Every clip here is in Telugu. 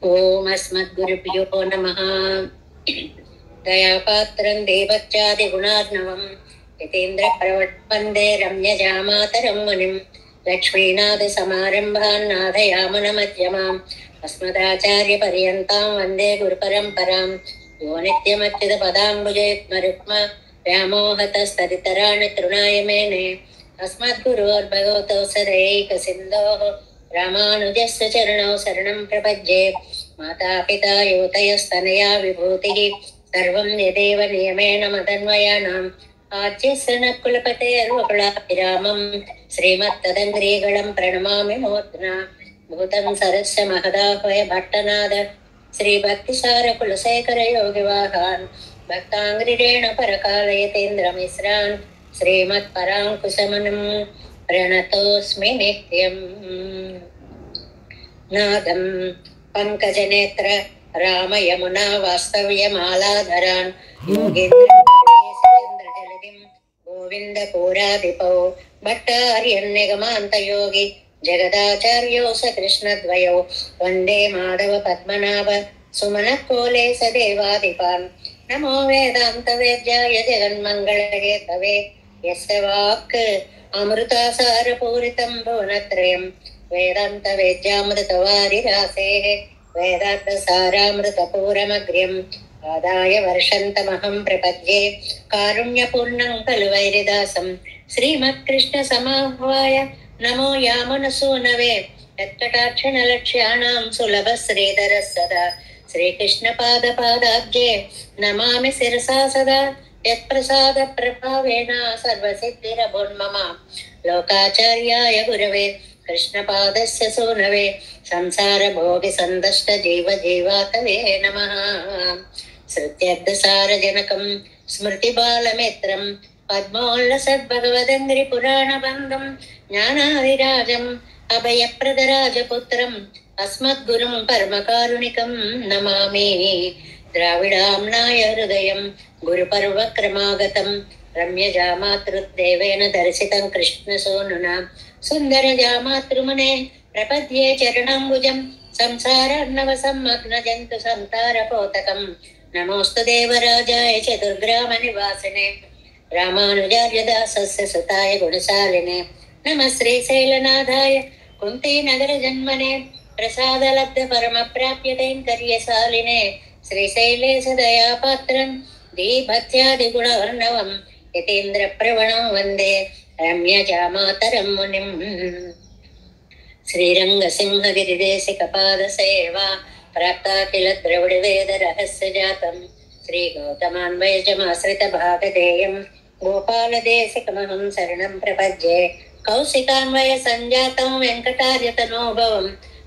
ओम अस्मद्गुरुभ्यो नमः। दयापात्रं देवत्यादिगुणार्णवं यतीन्द्रप्रवट्वन्दे रम्यजामातरं मुनिं लक्ष्मीनाथसमारम्भान् नाथयामुनमध्यमाम् अस्मदाचार्यपर्यन्तां वन्दे गुरुपरम्परां यो नित्यमच्युतपदाम्बुजयुग्मरुक्म व्यामोहतस्तदितराणि तृणाय मेने अस्मद्गुरोर्भगवतो सदैकसिन्धोः रामानुजस्य चरणौ शरणं प्रपद्ये मातापिता युवतयस्तनया विभूतिः सर्वं यदेव नियमेन मदन्वयानाम् आद्यस्य न कुलपतेर्वकुलाभिरामं श्रीमत्तदङ्ग्रीगणं प्रणमामि मूर्ध्ना भूतं सरस्य महदाह्वय भट्टनाद श्रीभक्तिसारकुलशेखर योगिवाहान् भक्ताङ्ग्रिरेण परकालयतेन्द्रमिश्रान् श्रीमत्पराङ्कुशमनं प्रणतोऽस्मि नित्यम् नादं पंकजनेत्र राम यमुना वास्तव्यमालाधरान् योगीन्द्रजलधिं गोविंद पूराधिपौ भट्टार्यन्निगमान्तयोगी जगदाचार्यो स कृष्णद्वयो वन्दे माधव पद्मनाभ सुमनकोले स देवाधिपान् नमो वेदान्तवेद्याय जगन्मङ्गलहेतवे यस्य वाक् अमृतासारपूरितं भुवनत्रयम् वेदांत वेद्यामृतवारिरासेः वेदान्तसारामृतपूरमग्र्यम् आदाय वर्षन्तमहं प्रपद्ये कारुण्यपूर्णं खलु वैरिदासं श्रीमत्कृष्णसमाह्वाय नमो यामुनसूनवे यत्कटाक्षणलक्ष्याणां सुलभश्रीधरः सदा श्रीकृष्णपादपादाब्जे नमामि शिरसा सदा यत्प्रसादप्रभावेण सर्वसिद्धिरभुन्मम लोकाचार्याय गुरवे कृष्णपादस्य सूनवे संसार भोगि संदष्ट जीव जीवातवे नमः। श्रुत्यर्थसारजनकं स्मृतिबालमित्रं पद्मोल्लसद्भगवदङ्घ्रि पुराणबन्धं ज्ञानादिराजम् अभयप्रदराजपुत्रम् अस्मद्गुरुं परमकारुणिकं नमामि। द्राविडाम्नाय हृदयं गुरुपर्वक्रमागतं रम्यजामातृदेवेन दर्शितं कृष्णसूनुना सुन्दरजामातृमुने प्रपद्ये चरणाम्बुजं संसारार्णवसम्मग्नजन्तु संतारपोतकं नमोऽस्तु देवराजाय चतुर्ग्रामनिवासिने रामानुजार्य दासस्य सुताय गुणशालिने नमः श्रीशैलनाथाय कुन्तीनगरजन्मने प्रसादलब्धपरमप्राप्यकैङ्कर्यशालिने श्रीशैले सदयापात्रं दीभक्त्यादिगुणार्णवं यतीन्द्रप्रवणं वन्दे रम्यजामातरं मुनिं श्रीरङ्गसिंहगिरिदेशिकपादसेवा प्राप्ता किल द्रविडवेदरहस्यजातं श्रीगौतमान्वयजमाश्रितभागधेयं गोपालदेशिकमहं शरणं प्रपद्ये कौशिकान्वयसञ्जातं वेङ्कटार्यतनोभवं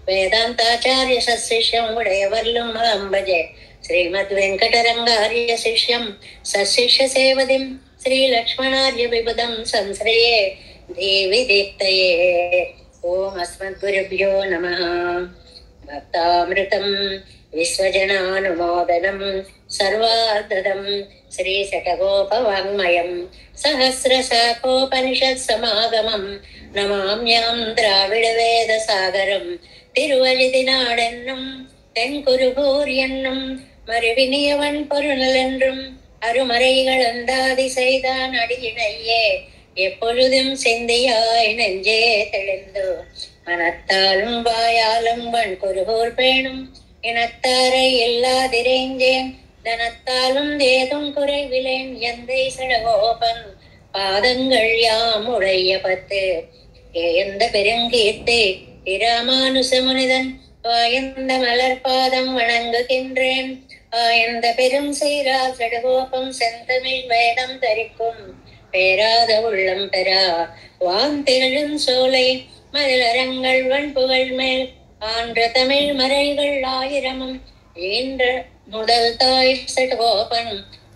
वेदान्ताचार्यशिष्यं उडयवर्लुं भजे श्रीमद्वेङ्कटरङ्गार्य शिष्यं सशिष्यसेवदिं श्रीलक्ष्मणार्य विबुधं संश्रये देवी दीप्तये। ओम अस्मद्गुरुभ्यो नमः। भक्तामृतं विश्वजनानुमोदनं सर्वार्धदं श्रीशतगोपवाङ्मयं सहस्रशाखोपनिषत्समागमं नमाम्यां द्राविडवेदसागरं तिरुवழிதினாடென்னும் தென்குருகூர் என்னும் மறுவினியவன் பொருளென்றும் அருமறைகள் அந்தாதி செய்தான் அடியினையே எப்பொழுதும் சிந்தியாய் நெஞ்சே தெளிந்து மனத்தாலும் வாயாலும் வன் குருகூர் பேணும் இனத்தாரை இல்லாதிரேஞ்சேன் தனத்தாலும் ஏதும் குறைவிலேன் எந்தை சடகோபன் பாதங்கள் யாம் உடைய பத்து ஏந்த பெருங்கீர்த்தி இராமானுசமுனிதன் வாயந்த மலர்பாதம் வணங்குகின்றேன் ஆயந்த பெரும் சீரா சடகோபம் செந்தமிழ் வேதம் தரிக்கும் பேராத உள்ளம் பெறா வாந்திரளும் சோலை மதிலரங்கள் வன்புகள் மேல் ஆன்ற தமிழ் மறைகள் ஆயிரமும் ஈன்ற முதல் தாய் சடகோபன்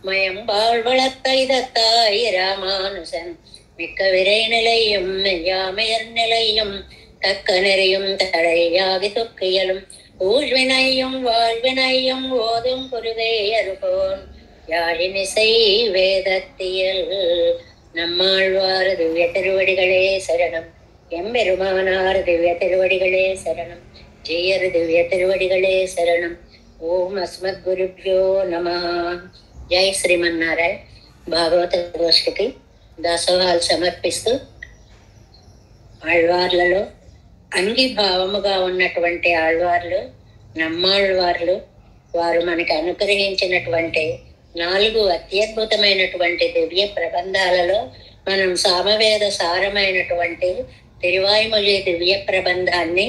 மயம்பாள் வளர்த்தாய் ராமானுசன் மிக்க விரை நிலையும் மெய்யாமையர் நிலையும் தக்க நெறியும் தடையாகி துக்கியலும் ஊழ்வினையும் வாழ்வினையும் ஓதும் குருவே அருகோன் யாழினிசை வேதத்தியல் நம்மாழ்வார் திவ்ய திருவடிகளே சரணம் எம்பெருமானார் திவ்ய திருவடிகளே சரணம் ஜெயர் திவ்ய திருவடிகளே சரணம். ஓம் அஸ்மத் குருப்யோ நம. జై శ్రీమన్నారాయణ. భాగవత గోష్ఠికి దాసోహాలు సమర్పిస్తూ ఆళ్వార్లలో అంగీభావముగా ఉన్నటువంటి ఆళ్వార్లు నమ్మాళ్వార్లు వారు మనకి అనుగ్రహించినటువంటి 4 అత్యద్భుతమైనటువంటి దివ్య ప్రబంధాలలో మనం సామవేద సారమైనటువంటి తిరువాయిమొళి దివ్య ప్రబంధాన్ని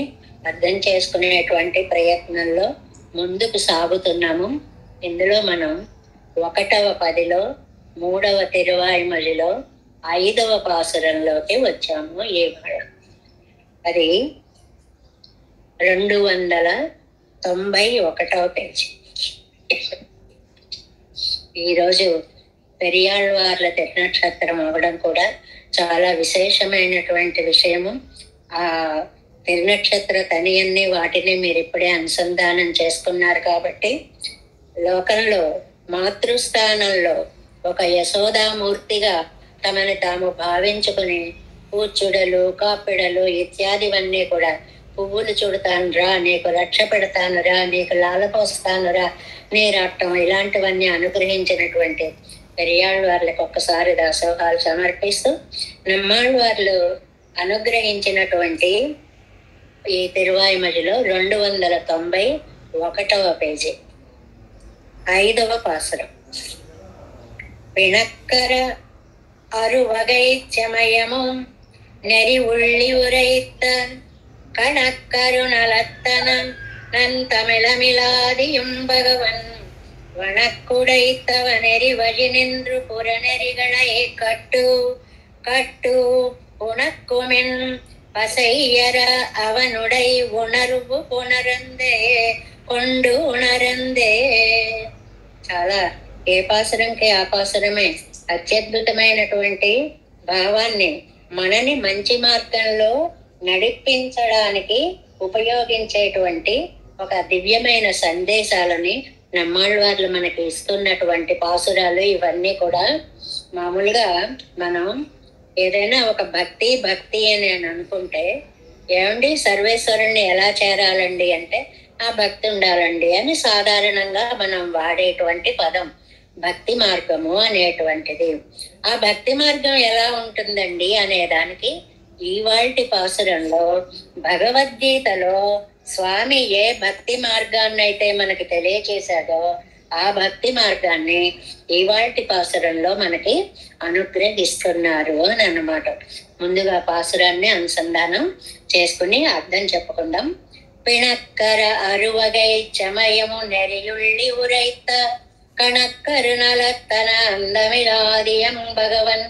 అర్థం చేసుకునేటువంటి ప్రయత్నంలో ముందుకు సాగుతున్నాము. ఇందులో మనం 1వ పదిలో 3వ తిరువాయిమొళిలో 5వ పాసురంలోకి వచ్చాము. ఈ అది 291వ పేజీ. ఈరోజు పెరియాళ్వార్ల తిరునక్షత్రం అవడం కూడా చాలా విశేషమైనటువంటి విషయము. ఆ తిరునక్షత్ర తనియన్ని వాటిని మీరు ఇప్పుడే అనుసంధానం చేసుకున్నారు కాబట్టి లోకంలో మాతృస్థానంలో ఒక యశోదామూర్తిగా తమని తాము భావించుకుని పూచుడలు కాపిడలు ఇత్యాదివన్నీ కూడా పువ్వులు చుడతాను రా, నీకు రక్ష పెడతాను రా, నీకు లాలపోస్తాను రా, నీరాటం ఇలాంటివన్నీ అనుగ్రహించినటువంటి పెరియాళ్వార్లకు ఒక్కసారి దాసోహాలు సమర్పిస్తూ నమ్మాళ్వార్లు అనుగ్రహించినటువంటి ఈ తిరువాయిమొళిలో 291వ పేజీ 5వ పాసురం. பிணக்கர அருவகை சமயமும் நெறி உள்ளி உரைத்த கணக்கரு நலத்தனம் நன் தமிழமிலாதியும் பகவன் வனக்குடைத்தவ நெறி வழி நின்று புறநெறிகளை கட்டு கட்டு உனக்குமின் பசையர அவனுடை உணர்வு புணர்ந்தே కొండు ఉణరందే. చాలా ఏ పాసురంకి ఆ పాసురమే అత్యద్భుతమైనటువంటి భావాన్ని మనని మంచి మార్గంలో నడిపించడానికి ఉపయోగించేటువంటి ఒక దివ్యమైన సందేశాలని నమ్మాళ్వార్లు మనకి ఇస్తున్నటువంటి పాసురాలు ఇవన్నీ కూడా. మామూలుగా మనం ఏదైనా ఒక భక్తి అని అనుకుంటే ఏమండి సర్వేశ్వరుణ్ణి ఎలా చేరాలండి అంటే ఆ భక్తి ఉండాలండి అని సాధారణంగా మనం వాడేటువంటి పదం భక్తి మార్గము అనేటువంటిది. ఆ భక్తి మార్గం ఎలా ఉంటుందండి అనేదానికి ఇవాల్టి పాసురంలో భగవద్గీతలో స్వామి ఏ భక్తి మార్గాన్ని అయితే మనకి తెలియచేశాడో ఆ భక్తి మార్గాన్ని ఇవాల్టి పాసురంలో మనకి అనుగ్రహిస్తున్నారు అని అన్నమాట. ముందుగా పాసురాన్ని అనుసంధానం చేసుకుని అర్థం చెప్పుకుందాం. பிணக்கர அருவகை சமயமு நெறியுள்ளி உரைத்த கணக்கரு நலத்தன அந்தமிலாதியம் பகவன்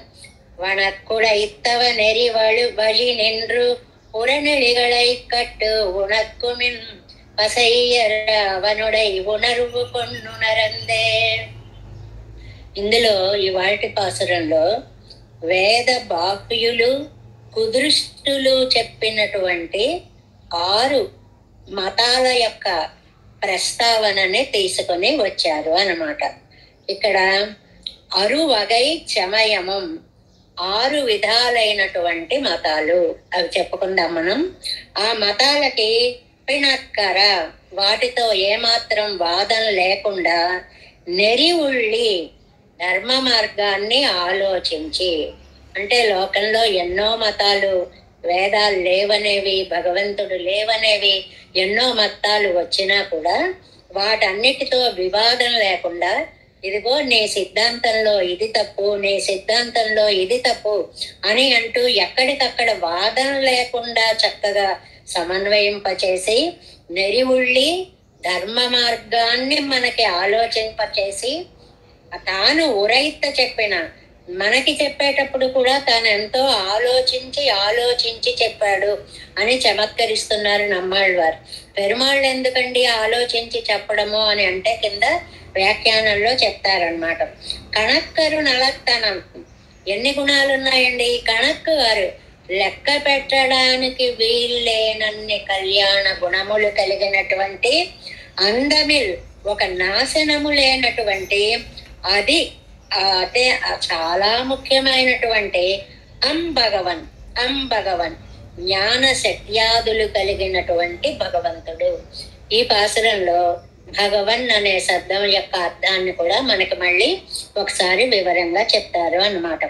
வனக்குடைத்தவ நெறி வழி நின்று புறநெறிகளை கட்டு உனக்குமின் பசையர அவனுடை ఉణర్వు కొన్నునరందే. ఇందులో ఇవాల్టి పాసురంలో వేద బాహ్యులు కుదృష్టులు చెప్పినటువంటి 6 మతాల యొక్క ప్రస్తావనని తీసుకొని వచ్చారు అన్నమాట. ఇక్కడ అరువగై చమయమం 6 విధాలైనటువంటి మతాలు అవి చెప్పుకుందాం మనం. ఆ మతాలకి పిణక్కర వాటితో ఏమాత్రం వాదన లేకుండా నెరి ఉళ్ళి ధర్మ మార్గాన్ని ఆలోచించి, అంటే లోకంలో ఎన్నో మతాలు వేదాలు లేవనేవి భగవంతుడు లేవనేవి ఎన్నో మతాలు వచ్చినా కూడా వాటన్నిటితో వివాదం లేకుండా ఇదిగో నీ సిద్ధాంతంలో ఇది తప్పు, నీ సిద్ధాంతంలో ఇది తప్పు అని అంటూ ఎక్కడికక్కడ వాదన లేకుండా చక్కగా సమన్వయింపచేసి నెరి ఉళ్ళి ధర్మ మార్గాన్ని మనకి ఆలోచింపచేసి తాను ఉరైత చెప్పిన మనకి చెప్పేటప్పుడు కూడా తాను ఎంతో ఆలోచించి చెప్పాడు అని చమత్కరిస్తున్నారు నమ్మాళ్వారు. పెరుమాళ్ళు ఎందుకండి ఆలోచించి చెప్పడము అని అంటే కింద వ్యాఖ్యానంలో చెప్తారనమాట. కణక్కరు నలత్తనం ఎన్ని గుణాలు ఉన్నాయండి. కణక్కు గారు లెక్క పెట్టడానికి వీల్లేనన్ని కళ్యాణ గుణములు కలిగినటువంటి అందమిల్ ఒక నాశనము లేనటువంటి అది అంటే చాలా ముఖ్యమైనటువంటి అంబగవన్ జ్ఞాన శక్త్యాదులు కలిగినటువంటి భగవంతుడు. ఈ పాసురంలో భగవన్ అనే శబ్దం యొక్క అర్థాన్ని కూడా మనకి మళ్ళీ ఒకసారి వివరంగా చెప్తారు అన్నమాట.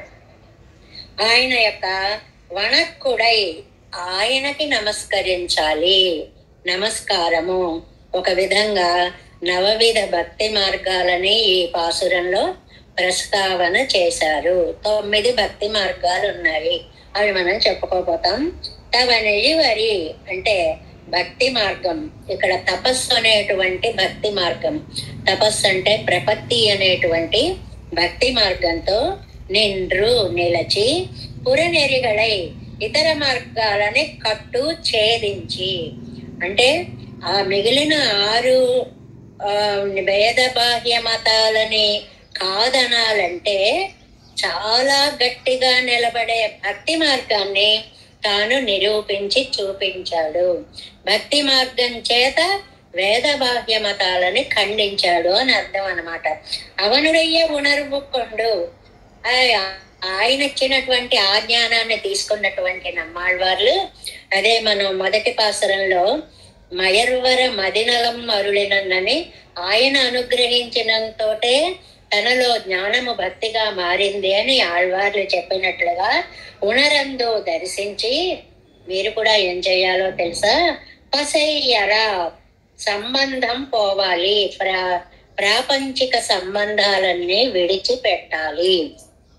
ఆయన యొక్క వణక్కుడై, ఆయనకి నమస్కరించాలి. నమస్కారము ఒక విధంగా నవవిధ భక్తి మార్గాలని ఈ పాసురంలో ప్రస్తావన చేశారు. 9 భక్తి మార్గాలు ఉన్నాయి, అవి మనం చెప్పుకోపోతాం. తవనిజి వరి అంటే భక్తి మార్గం. ఇక్కడ తపస్సు అనేటువంటి భక్తి మార్గం. తపస్సు అంటే ప్రపత్తి అనేటువంటి భక్తి మార్గంతో నిండ్రు నిలచి, పురనెరిగళై ఇతర మార్గాలని కట్టు ఛేదించి, అంటే ఆ మిగిలిన 6 వేద బాహ్య మతాలని కాదనాలంటే చాలా గట్టిగా నిలబడే భక్తి మార్గాన్ని తాను నిరూపించి చూపించాడు. భక్తి మార్గం చేత వేద బాహ్య మతాలని ఖండించాడు అని అర్థం అన్నమాట. అవనుడయ్యే ఉణర్వుకొండు, ఆయన ఇచ్చినటువంటి ఆ జ్ఞానాన్ని తీసుకున్నటువంటి నమ్మాళ్వార్లు. అదే మనం మొదటి పాసురంలో మయర్వర మదినలం అరుళినని, ఆయన అనుగ్రహించినంతోటే తనలో జ్ఞానము భక్తిగా మారింది అని ఆళ్వార్లు చెప్పినట్లుగా ఉణరందు దర్శించి మీరు కూడా ఏం చేయాలో తెలుసా? పసయ్యరా, సంబంధం పోవాలి, ప్రాపంచిక సంబంధాలన్నీ విడిచిపెట్టాలి.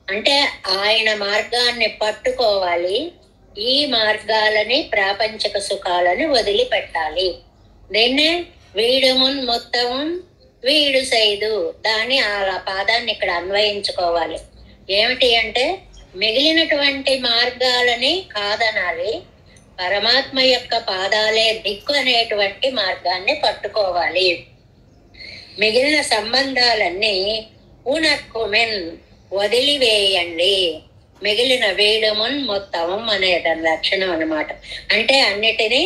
అంటే ఆయన మార్గాన్ని పట్టుకోవాలి, ఈ మార్గాలని ప్రాపంచిక సుఖాలని వదిలిపెట్టాలి. దీన్నే వీడుమున్ మొత్తం వీడు సైదు, దాన్ని ఆ పాదాన్ని ఇక్కడ అన్వయించుకోవాలి. ఏమిటి అంటే మిగిలినటువంటి మార్గాలని కాదనాలి, పరమాత్మ యొక్క పాదాలే దిక్కు అనేటువంటి మార్గాన్ని పట్టుకోవాలి. మిగిలిన సంబంధాలన్నీ ఉనక్కుమెన్ వదిలివేయండి. మిగిలిన వేయడమున్ మొత్తం అనే దాని లక్షణం అన్నమాట. అంటే అన్నిటినీ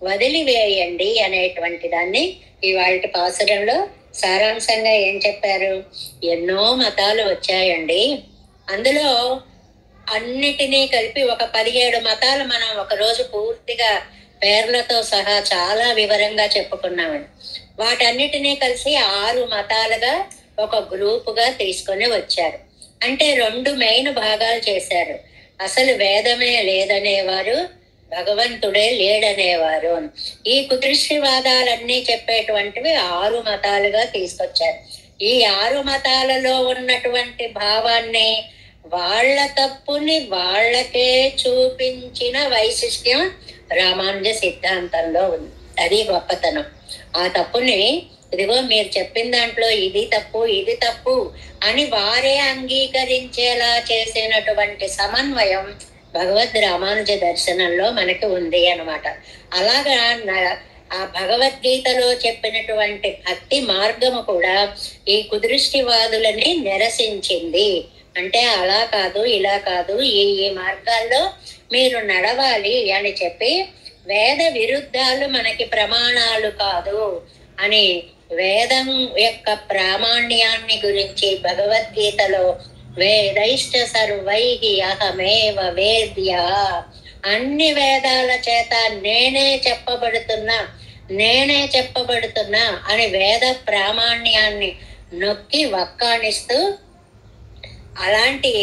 వదిలివేయండి అనేటువంటి దాన్ని ఇవాళ పాసురంలో సారాంశంగా ఏం చెప్పారు? ఎన్నో మతాలు వచ్చాయండి, అందులో అన్నిటినీ కలిపి ఒక 17 మతాలు మనం ఒకరోజు పూర్తిగా పేర్లతో సహా చాలా వివరంగా చెప్పుకున్నామండి. వాటన్నిటినీ కలిసి 6 మతాలుగా ఒక గ్రూపుగా తీసుకొని వచ్చారు. అంటే 2 మెయిన్ భాగాలు చేశారు. అసలు వేదమే లేదనేవారు, భగవంతుడే లేడనేవారు. ఈ కుదృష్టివాదాలన్నీ చెప్పేటువంటివి 6 మతాలుగా తీసుకొచ్చారు. ఈ 6 మతాలలో ఉన్నటువంటి భావాన్ని, వాళ్ళ తప్పుని వాళ్ళకే చూపించిన వైశిష్ట్యం రామానుజ సిద్ధాంతంలో ఉంది. అది గొప్పతనం. ఆ తప్పుని ఇదిగో మీరు చెప్పిన దాంట్లో ఇది తప్పు ఇది తప్పు అని వారే అంగీకరించేలా చేసినటువంటి సమన్వయం భగవద్ రామానుజ దర్శనంలో మనకి ఉంది అన్నమాట. అలాగా ఆ భగవద్గీతలో చెప్పినటువంటి భక్తి మార్గము కూడా ఈ కుదృష్టివాదులని నిరసించింది. అంటే అలా కాదు ఇలా కాదు, ఈ మార్గాల్లో మీరు నడవాలి అని చెప్పి, వేద విరుద్ధాలు మనకి ప్రమాణాలు కాదు అని వేదం యొక్క ప్రామాణ్యాన్ని గురించి భగవద్గీతలో వేదైష్ట సర్వైహి అహమేవ వేద్య, అన్ని వేదాల చేత నేనే చెప్పబడుతున్నా అని వేద ప్రామాణ్యాన్ని నొక్కి వక్కాణిస్తూ, అలాంటి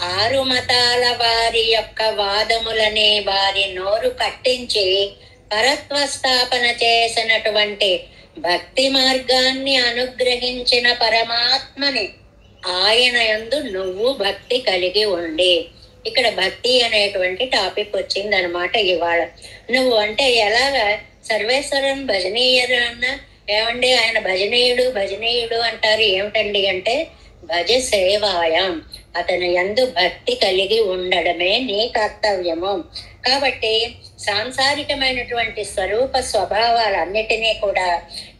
6 మతాల వారి యొక్క వాదములని వారి నోరు కట్టించి పరత్వ స్థాపన చేసినటువంటి భక్తి మార్గాన్ని అనుగ్రహించిన పరమాత్మని ఆయన యందు నువ్వు భక్తి కలిగి ఉండి, ఇక్కడ భక్తి అనేటువంటి టాపిక్ వచ్చింది అనమాట ఇవాళ. నువ్వు అంటే ఎలాగా సర్వేశ్వరం భజనీయుడు అన్న, ఏమండి ఆయన భజనీయుడు అంటారు ఏమిటండి అంటే, భజ సేవాయం, అతని యందు భక్తి కలిగి ఉండడమే నీ కర్తవ్యము. కాబట్టి సాంసారికమైనటువంటి స్వరూప స్వభావాలన్నిటినీ కూడా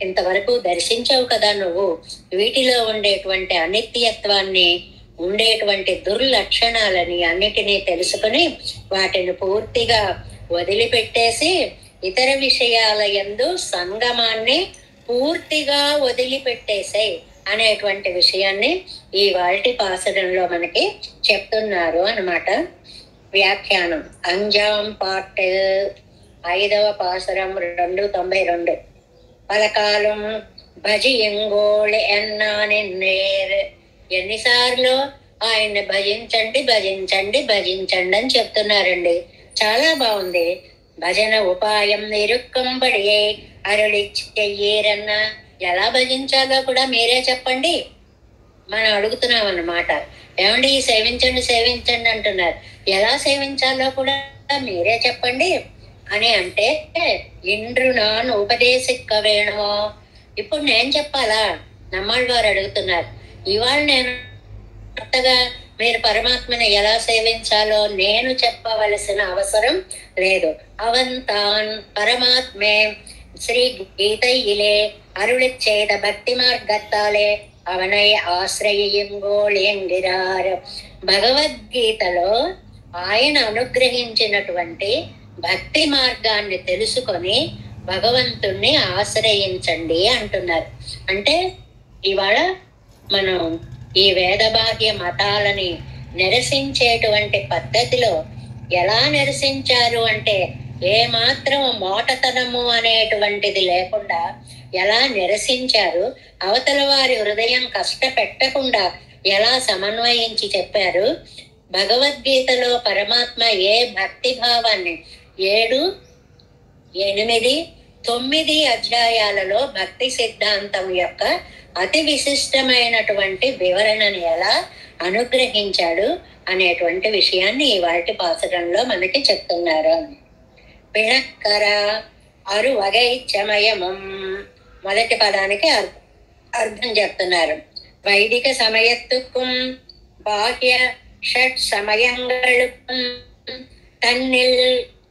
ఇంతవరకు దర్శించవు కదా నువ్వు. వీటిలో ఉండేటువంటి అనిత్యత్వాన్ని, ఉండేటువంటి దుర్లక్షణాలని అన్నిటినీ తెలుసుకుని వాటిని పూర్తిగా వదిలిపెట్టేసి ఇతర విషయాల యందు సంగమాన్ని పూర్తిగా వదిలిపెట్టేసే అనేటువంటి విషయాన్ని ఈ వాల్టి పాసరంలో మనకి చెప్తున్నారు అన్నమాట. వ్యాఖ్యానం అంజాం పార్ట్ 5వ పాసురం 292. పలకాలం భజియంగోళ్ ఎన్నాని నేర్. ఎన్నిసార్లు ఆయన్ని భజించండి భజించండి భజించండి అని చెప్తున్నారండి. చాలా బాగుంది. భజన ఉపాయం నిరుక్కంబడియే అరుళి చెయ్యేరన్న. ఎలా భజించాలో కూడా మీరే చెప్పండి. మనం అడుగుతున్నాం అన్నమాట. ఏమండి సేవించండి సేవించండి అంటున్నారు, ఎలా సేవించాలో కూడా మీరే చెప్పండి అని అంటే, ఇండ్రు నాన్ ఉపదేశిక్క వేణుమో. ఇప్పుడు నేను చెప్పాలా? నమ్మాళ్ళ వారు అడుగుతున్నారు. ఇవాళ నేను కొత్తగా మీరు పరమాత్మని ఎలా సేవించాలో నేను చెప్పవలసిన అవసరం లేదు. అవంతాన్ పరమాత్మే శ్రీ గీతయిలే అరుళి చేద భక్తి మార్గత్తాలే అవనై ఆశ్రయింగోళింగిరారు. భగవద్గీతలో ఆయన అనుగ్రహించినటువంటి భక్తి మార్గాన్ని తెలుసుకొని భగవంతుణ్ణి ఆశ్రయించండి అంటున్నారు. అంటే ఇవాళ మనం ఈ వేదబాహ్య మతాలని నిరసించేటువంటి పద్ధతిలో ఎలా నిరసించారు అంటే, ఏ మాత్రం మోటతనము అనేటువంటిది లేకుండా ఎలా నిరసించారు, అవతల వారి హృదయం కష్టపెట్టకుండా ఎలా సమన్వయించి చెప్పారు. భగవద్గీతలో పరమాత్మ ఏ భక్తి భావాన్ని 7, 8, 9 అధ్యాయాలలో భక్తి సిద్ధాంతం యొక్క అతి విశిష్టమైనటువంటి వివరణని ఎలా అనుగ్రహించాడు అనేటువంటి విషయాన్ని ఇవాటి పాసురంలో మనకి చెప్తున్నారు. పిణక్కర అరు వగై చమయమం. మొదటి పదానికి అర్థం చెప్తున్నారు. వైదిక సమయత్తుకుం బాహ్య షట్ సమయంగళుకుం తన్నిల్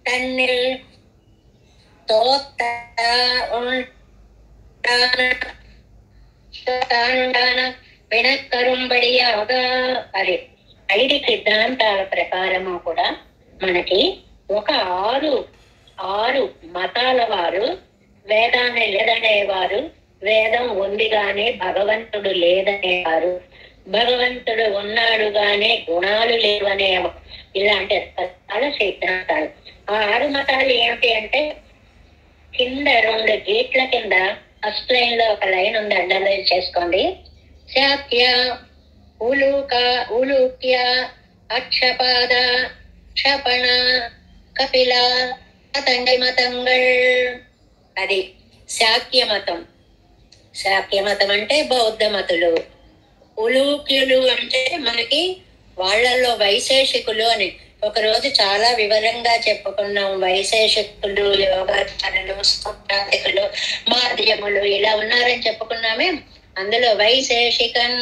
తన్నిల్ తోత్త పిణక్కరుంబడియాగా. అది ఐదు సిద్ధాంతాల ప్రకారము కూడా మనకి ఒక ఆరు మతాల వారు వేదాన్ని లేదనేవారు, వేదం ఉంది గాని భగవంతుడు లేదనేవారు, భగవంతుడు ఉన్నాడు గాని గుణాలు లేవనేవారు. ఇలాంటి రకరకాల సిద్ధాంతాలు. ఆ 6 మతాలు ఏమిటి అంటే, కింద 2 గీట్ల కింద ఫస్ట్ లైన్ లో ఒక లైన్ ఉంది, అండర్లైన్ చేసుకోండి. శాక్య ఉలూక్య అక్షపాద క్షపణ కపిల పతంగి మతంగల్. అది శాక్య మతం. శాక్య మతం అంటే బౌద్ధ మతులు. ఉలూక్యులు అంటే మనకి వాళ్ళల్లో వైశేషికులు అని ఒకరోజు చాలా వివరంగా చెప్పుకున్నాం. వైశేషికులు, యోగాచారులు, సౌప్రాతికులు, మాధ్యములు ఇలా ఉన్నారని చెప్పుకున్నామే. అందులో వైశేషికన్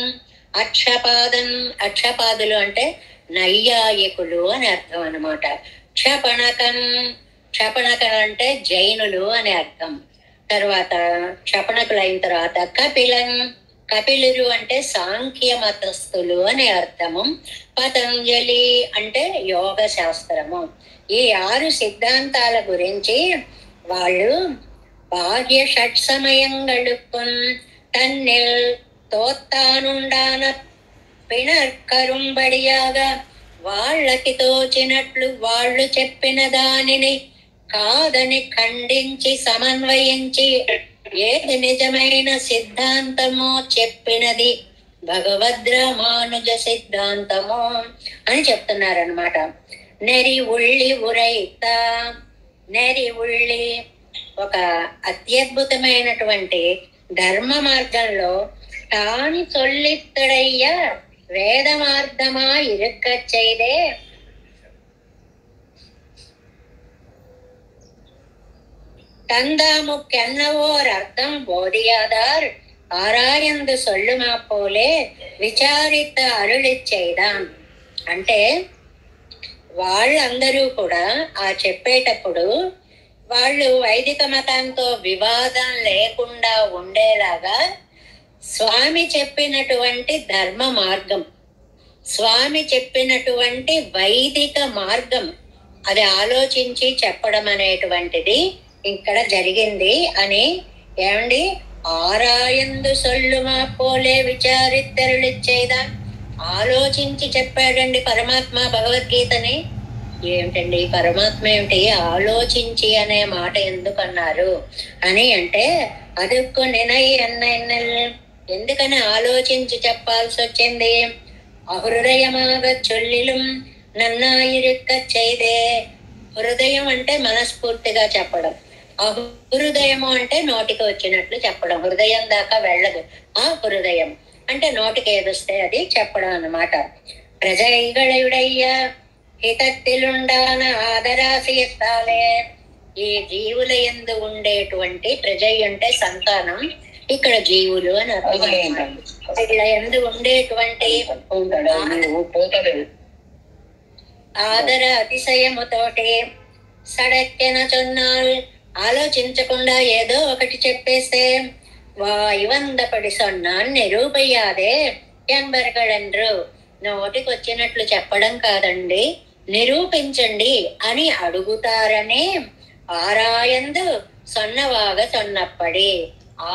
అక్షపాదన్. అక్షపాదులు అంటే నైయాయికులు అని అర్థం అనమాట. క్షపణకన్. క్షపణకన్ అంటే జైనులు అని అర్థం. తర్వాత క్షపణకులు అయిన తర్వాత కపిలన్. కపిలురు అంటే సాంఖ్య మతస్థులు అని అర్థము. పతంజలి అంటే యోగ శాస్త్రము. ఈ 6 సిద్ధాంతాల గురించి వాళ్ళు బాహ్య షట్ సమయంగళుకుం తన్నిల్ తోత్తానుండాన పిణక్కరుంబడియాగా. వాళ్ళకి తోచినట్లు వాళ్ళు చెప్పిన దానిని కాదని ఖండించి సమన్వయించి ఏది నిజమైన సిద్ధాంతమో చెప్పినది భగవద్రామానుజ సిద్ధాంతము అని చెప్తున్నారనమాట. నెరి ఉళ్ళి ఉరైత. నెరి ఉళ్ళి ఒక అత్యద్భుతమైనటువంటి ధర్మ మార్గంలో తాను చొల్లిత్తడయ్య వేద మార్గమా ఇరుక్క చేయదే. தந்தாமுக்கென்னவோர் அர்த்தம் போதியாதார் ஆராயந்து சொல்லுமா పోలే విచారిత అరుళి చేయదాం. అంటే వాళ్ళందరూ కూడా ఆ చెప్పేటప్పుడు వాళ్ళు వైదిక మతంతో వివాదం లేకుండా ఉండేలాగా స్వామి చెప్పినటువంటి ధర్మ మార్గం, స్వామి చెప్పినటువంటి వైదిక మార్గం అది ఆలోచించి చెప్పడం అనేటువంటిది ఇక్కడ జరిగింది అని. ఏమండి, ఆరాయందు సొల్లుమా పోలే విచారిత్తరులిచ్చేదా. ఆలోచించి చెప్పాడండి పరమాత్మ భగవద్గీతని. ఏమిటండి పరమాత్మ ఏమిటి ఆలోచించి అనే మాట ఎందుకన్నారు అని అంటే, అదుక్కు నినై అన్నెన్నెల్, ఎందుకని ఆలోచించి చెప్పాల్సి వచ్చింది? అహృదయమాగ చొల్లిలం నన్నాయిరిక్క చైదే. హృదయం అంటే మనస్ఫూర్తిగా చెప్పడం, అహృదయము అంటే నోటికి వచ్చినట్లు చెప్పడం. హృదయం దాకా వెళ్ళదు ఆ హృదయం అంటే, నోటికి ఏదొస్తే అది చెప్పడం అన్నమాట. ప్రజైగళయుడయ్య హితత్తిలుండాన ఆదరాశిస్తాలే. ఈ జీవుల యందు ఉండేటువంటి ప్రజ అంటే సంతానం, ఇక్కడ జీవులు అని అర్థం. వీళ్ళ యందు ఉండేటువంటి ఆదర అతిశయముతోటి సడక్కెన చొన్నాల్, ఆలోచించకుండా ఏదో ఒకటి చెప్పేస్తే వాయువందపడి సొన్నాన్ నిరూపయ్యాదే ఎంబరగడండ్రు. నోటికి వచ్చినట్లు చెప్పడం కాదండి, నిరూపించండి అని అడుగుతారనే ఆరాయందు సొన్నవాగ సొన్నప్పడి.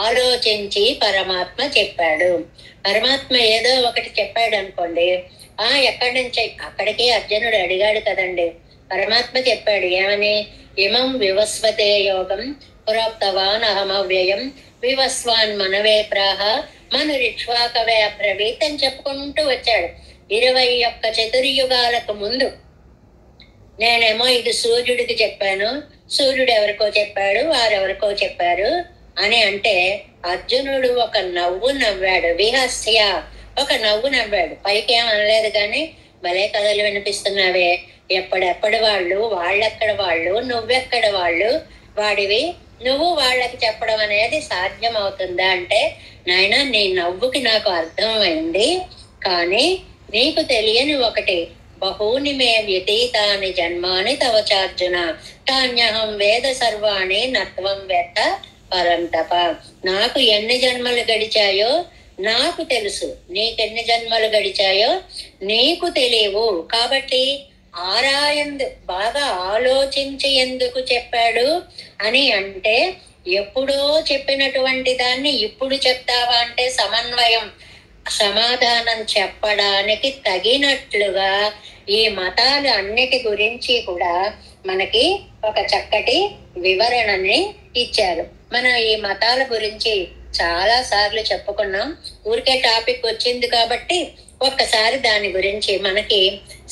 ఆలోచించి పరమాత్మ చెప్పాడు. పరమాత్మ ఏదో ఒకటి చెప్పాడు అనుకోండి, ఎక్కడి నుంచి అక్కడికి అర్జునుడు అడిగాడు కదండి. పరమాత్మ చెప్పాడు ఏమని? ఇమం వివస్వతే యోగం ప్రోక్తవాన్ అహమవ్యయం వివస్వాన్ మనవే ప్రాహ మనురిక్ష్వాకవే అబ్రవీత్ అని చెప్పుకుంటూ వచ్చాడు. 21 చతుర్యుగాలకు ముందు నేనేమో ఇది సూర్యుడికి చెప్పాను, సూర్యుడు ఎవరికో చెప్పాడు, వారెవరికో చెప్పారు అని అంటే, అర్జునుడు ఒక నవ్వు నవ్వాడు. విహస్య, ఒక నవ్వు నవ్వాడు. పైకేం అనలేదు కానీ, భలే కథలు వినిపిస్తున్నావే, ఎప్పుడెప్పటి వాళ్ళు, వాళ్ళెక్కడ వాళ్ళు, నువ్వెక్కడ వాళ్ళు వాడివి, నువ్వు వాళ్ళకి చెప్పడం అనేది సాధ్యం అవుతుందా అంటే, నాయన నీ నవ్వుకి నాకు అర్థమైంది, కానీ నీకు తెలియని ఒకటి, బహూని మే వ్యతీతాని జన్మాని తవ చార్జున తాన్యహం వేద సర్వాణి నత్వం వేత్త పరంతప. నాకు ఎన్ని జన్మలు గడిచాయో నాకు తెలుసు, నీకెన్ని జన్మలు గడిచాయో నీకు తెలియవు. కాబట్టి ఆరాయందు, బాగా ఆలోచించి ఎందుకు చెప్పాడు అని అంటే, ఎప్పుడో చెప్పినటువంటి దాన్ని ఇప్పుడు చెప్తావా అంటే సమన్వయం, సమాధానం చెప్పడానికి తగినట్లుగా ఈ మతాలు అన్నిటి గురించి కూడా మనకి ఒక చక్కటి వివరణని ఇచ్చారు. మనం ఈ మతాల గురించి చాలా సార్లు చెప్పుకున్నాం. ఊరికే టాపిక్ వచ్చింది కాబట్టి ఒక్కసారి దాని గురించి మనకి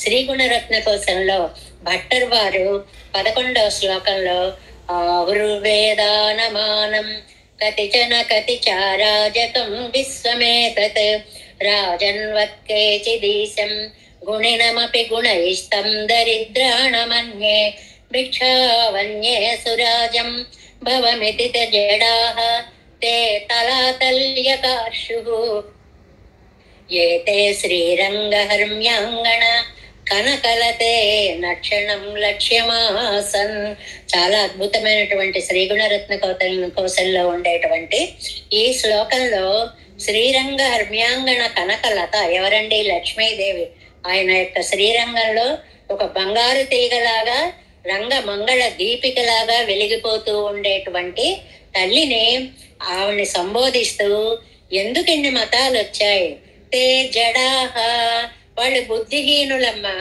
శ్రీ గుణరత్న కోశంలో భట్టర్ వారు 11వ శ్లోకంలో ఆహుర్వేదానమానం కతిచన కతిచారాజకం విశ్వమేతత్ రాజన్వత్కేచిదీశం గుణినమపి గుణైస్తం దరిద్రాణమన్యే భిక్షావన్యే సురాజం భవమితి జడాః తే తలాతల్యకార్షుః ఏతే శ్రీరంగహర్మ్యాంగణ కనకలతే నక్షణం లక్ష్యమాసన్. చాలా అద్భుతమైనటువంటి శ్రీగుణరత్న కోశంలో ఉండేటువంటి ఈ శ్లోకంలో శ్రీరంగ హర్మ్యాంగణ కనకలత ఎవరండి? లక్ష్మీదేవి. ఆయన యొక్క శ్రీరంగంలో ఒక బంగారు తీగలాగా, రంగ మంగళ దీపికలాగా వెలిగిపోతూ ఉండేటువంటి తల్లిని ఆవిడ్ని సంబోధిస్తూ, ఎందుకు ఇన్ని మతాలు వచ్చాయి? తే జడాహ, వాళ్ళు బుద్ధిహీనులమ్మా,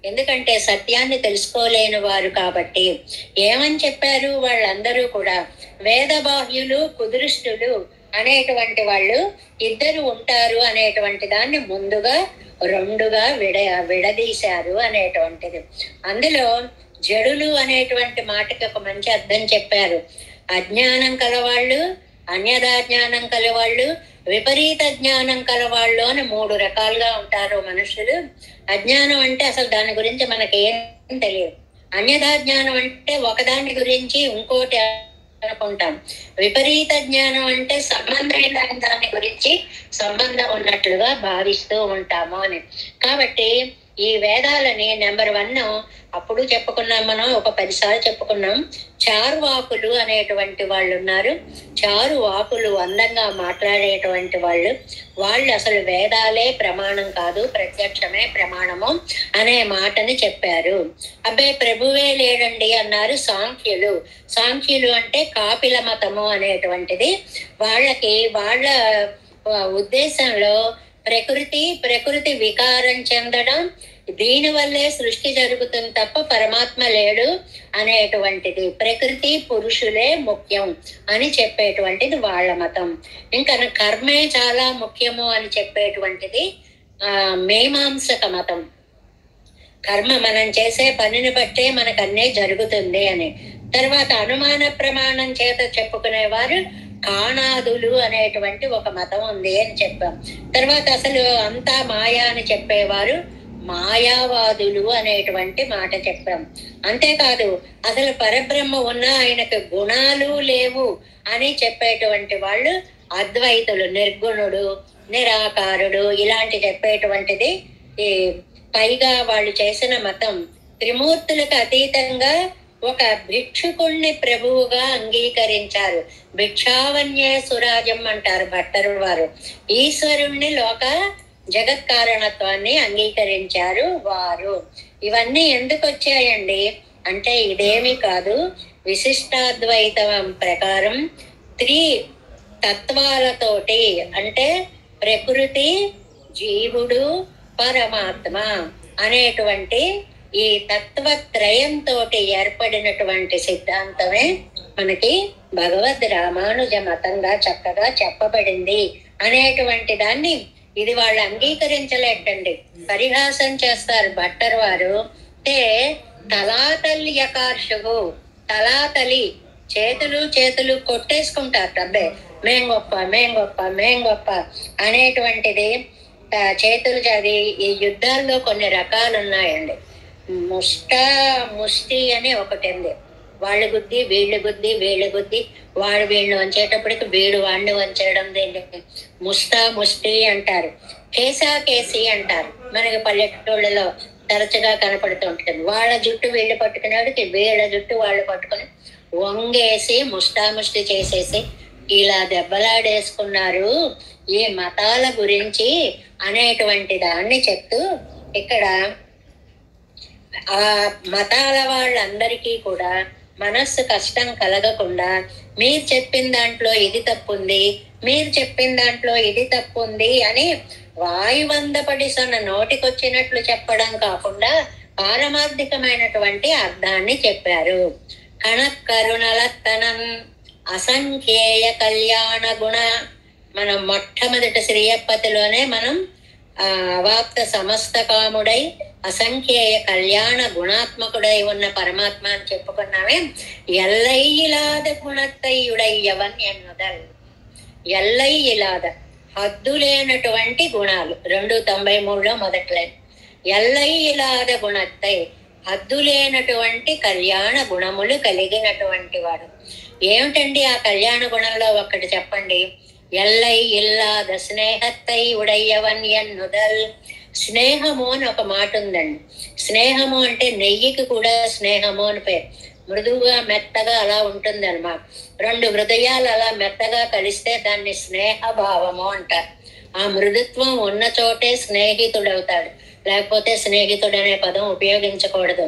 ఎందుకంటే సత్యాన్ని తెలుసుకోలేని వారు కాబట్టి. ఏమని చెప్పారు? వాళ్ళందరూ కూడా వేదబాహ్యులు కుదృష్టులు అనేటువంటి వాళ్ళు ఇద్దరు ఉంటారు అనేటువంటి దాన్ని ముందుగా రెండుగా విడదీశారు అనేటువంటిది. అందులో జడులు అనేటువంటి మాటకి ఒక మంచి అర్థం చెప్పారు. అజ్ఞానం కలవాళ్ళు, అన్యదా జ్ఞానం కలవాళ్ళు, విపరీత జ్ఞానం కలవాళ్ళు అని 3 రకాలుగా ఉంటారు మనుషులు. అజ్ఞానం అంటే అసలు దాని గురించి మనకేం తెలియదు. అన్యదా జ్ఞానం అంటే ఒకదాని గురించి ఇంకోటి అనుకుంటాం. విపరీత జ్ఞానం అంటే సంబంధమైన దాని గురించి సంబంధం ఉన్నట్లుగా భావిస్తూ ఉంటాము అని. కాబట్టి ఈ వేదాలని నెంబర్ 1 అప్పుడు చెప్పుకున్నాం, మనం ఒక 10 సార్లు చెప్పుకున్నాం. చారువాకులు అనేటువంటి వాళ్ళు ఉన్నారు. చారువాకులు అందంగా మాట్లాడేటువంటి వాళ్ళు అసలు వేదాలే ప్రమాణం కాదు, ప్రత్యక్షమే ప్రమాణము అనే మాటని చెప్పారు. అబ్బాయి ప్రభువే లేడండి అన్నారు సాంఖ్యులు. సాంఖ్యులు అంటే కాపిల మతము అనేటువంటిది. వాళ్ళ ఉద్దేశంలో ప్రకృతి వికారం చెందడం, దీనివల్లే సృష్టి జరుగుతుంది తప్ప పరమాత్మ లేడు అనేటువంటిది, ప్రకృతి పురుషులే ముఖ్యం అని చెప్పేటువంటిది వాళ్ళ మతం. ఇంకా కర్మే చాలా ముఖ్యము అని చెప్పేటువంటిది మీమాంసక మతం. కర్మ మనం చేసే పనిని బట్టే మనకు అన్నీ జరుగుతుంది అని. తర్వాత అనుమాన ప్రమాణం చేత చెప్పుకునేవారు కాణాదులు అనేటువంటి ఒక మతం ఉంది అని చెప్పాం. తర్వాత అసలు అంతా మాయా అని చెప్పేవారు మాయావాదులు అనేటువంటి మాట చెప్పాం. అంతేకాదు అసలు పరబ్రహ్మ ఉన్న ఆయనకు గుణాలు లేవు అని చెప్పేటువంటి వాళ్ళు అద్వైతులు, నిర్గుణుడు, నిరాకారుడు ఇలాంటి చెప్పేటువంటిది. ఈ పైగా వాళ్ళు చేసిన మతం త్రిమూర్తులకు అతీతంగా ఒక భిక్షుకుణ్ణి ప్రభువుగా అంగీకరించారు. భిక్షావన్యే సురాజం అంటారు భట్టరు వారు. ఈశ్వరుణ్ణి లోక జగత్కారణత్వాన్ని అంగీకరించారు వారు. ఇవన్నీ ఎందుకు వచ్చాయండి అంటే ఇదేమీ కాదు, విశిష్టాద్వైతం ప్రకారం తత్వాలతోటి అంటే ప్రకృతి, జీవుడు, పరమాత్మ అనేటువంటి ఈ తత్వత్రయంతో ఏర్పడినటువంటి సిద్ధాంతమే మనకి భగవద్ రామానుజ మతంగా చక్కగా చెప్పబడింది అనేటువంటి దాన్ని ఇది వాళ్ళు అంగీకరించలేటండి. పరిహాసం చేస్తారు భట్టర్ వారు. తలాతల్యకార్షువు, తలాతలి చేతులు కొట్టేసుకుంటారు. డబ్బే మేం గొప్ప అనేటువంటిది చేతులు చది. ఈ యుద్ధాల్లో కొన్ని రకాలు ఉన్నాయండి. ముష్టి అని ఒకటి ఉంది. వాళ్ళు గుద్ది వీళ్ళు గుద్ది వాడు వీళ్ళు వంచేటప్పటికి వీడు వాడిని వంచేయడం దీన్ని ముష్టి అంటారు. కేసి అంటారు. మనకి పల్లెటూళ్ళలో తరచుగా కనపడుతూ ఉంటుంది. వాళ్ళ జుట్టు వీళ్ళు పట్టుకునేవాడికి వీళ్ళ జుట్టు వాళ్ళు పట్టుకుని వంగేసి ముష్టి చేసేసి ఇలా దెబ్బలాడేసుకున్నారు ఈ మతాల గురించి అనేటువంటి దాన్ని చెప్తూ ఇక్కడ ఆ మతాల వాళ్ళందరికీ కూడా మనస్సు కష్టం కలగకుండా మీరు చెప్పిన దాంట్లో ఇది తప్పుంది, మీరు చెప్పిన దాంట్లో ఇది తప్పుంది అని వాయువందపడి సొన్న నోటికొచ్చినట్లు చెప్పడం కాకుండా పారమార్థికమైనటువంటి అర్థాన్ని చెప్పారు. కరుణలత్తనం అసంఖ్యేయ కళ్యాణ గుణ. మనం మొట్టమొదటి శ్రీయప్పతిలోనే మనం అవాప్త సమస్త కాముడై అసంఖ్యేయ కళ్యాణ గుణాత్మకుడై ఉన్న పరమాత్మ అని చెప్పుకున్నామే. ఎల్లైయిలాద గుణత్తయ్యుడయ్యవన్ ఎన్నుదల్. ఎల్లైయిలాద హద్దులేనటువంటి గుణాలు 293లో మొదట్లే. ఎల్లైయిలాద గుణత్తై హద్దులేనటువంటి కళ్యాణ గుణములు కలిగినటువంటి వాడు. ఏమిటండి ఆ కళ్యాణ గుణంలో ఒక్కటి చెప్పండి. ఎల్లై ఇల్లాద స్నేహత్తై ఉడయ్యవన్ ఎన్నుదల్. స్నేహము అని ఒక మాట ఉందండి. స్నేహము అంటే నెయ్యికి కూడా స్నేహము అని పేరు. మృదువుగా మెత్తగా అలా ఉంటుంది అన్నమాట. 2 హృదయాలు అలా మెత్తగా కలిస్తే దాన్ని స్నేహభావము అంటారు. ఆ మృదుత్వం ఉన్న చోటే స్నేహితుడవుతాడు, లేకపోతే స్నేహితుడు అనే పదం ఉపయోగించకూడదు.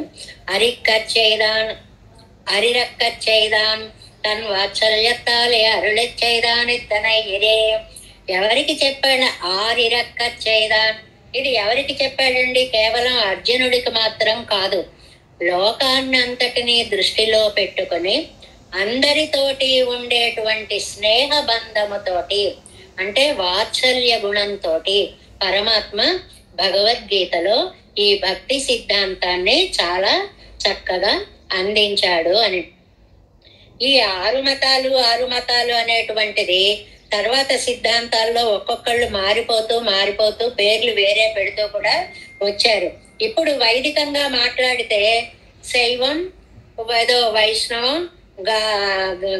అరిరక్కచ్చైదాన్ తన్ వాత్సల్యత్తాలే అరుళెచ్చైదాన్ ఇత్తనై ఇరే. ఎవరికి చెప్పాడు ఆరిరక్కచ్చైదాన్? ఇది ఎవరికి చెప్పాడండి? కేవలం అర్జునుడికి మాత్రం కాదు. లోకాన్ని అంతటినీ దృష్టిలో పెట్టుకుని అందరితోటి ఉండేటువంటి స్నేహ బంధముతోటి అంటే వాత్సల్య గుణంతో పరమాత్మ భగవద్గీతలో ఈ భక్తి సిద్ధాంతాన్ని చాలా చక్కగా అందించాడు అని. ఈ 6 మతాలు అనేటువంటిది తర్వాత సిద్ధాంతాల్లో ఒక్కొక్కళ్ళు మారిపోతూ పేర్లు వేరే పెడుతూ కూడా వచ్చారు. ఇప్పుడు వైదికంగా మాట్లాడితే శైవం, వైష్ణవం,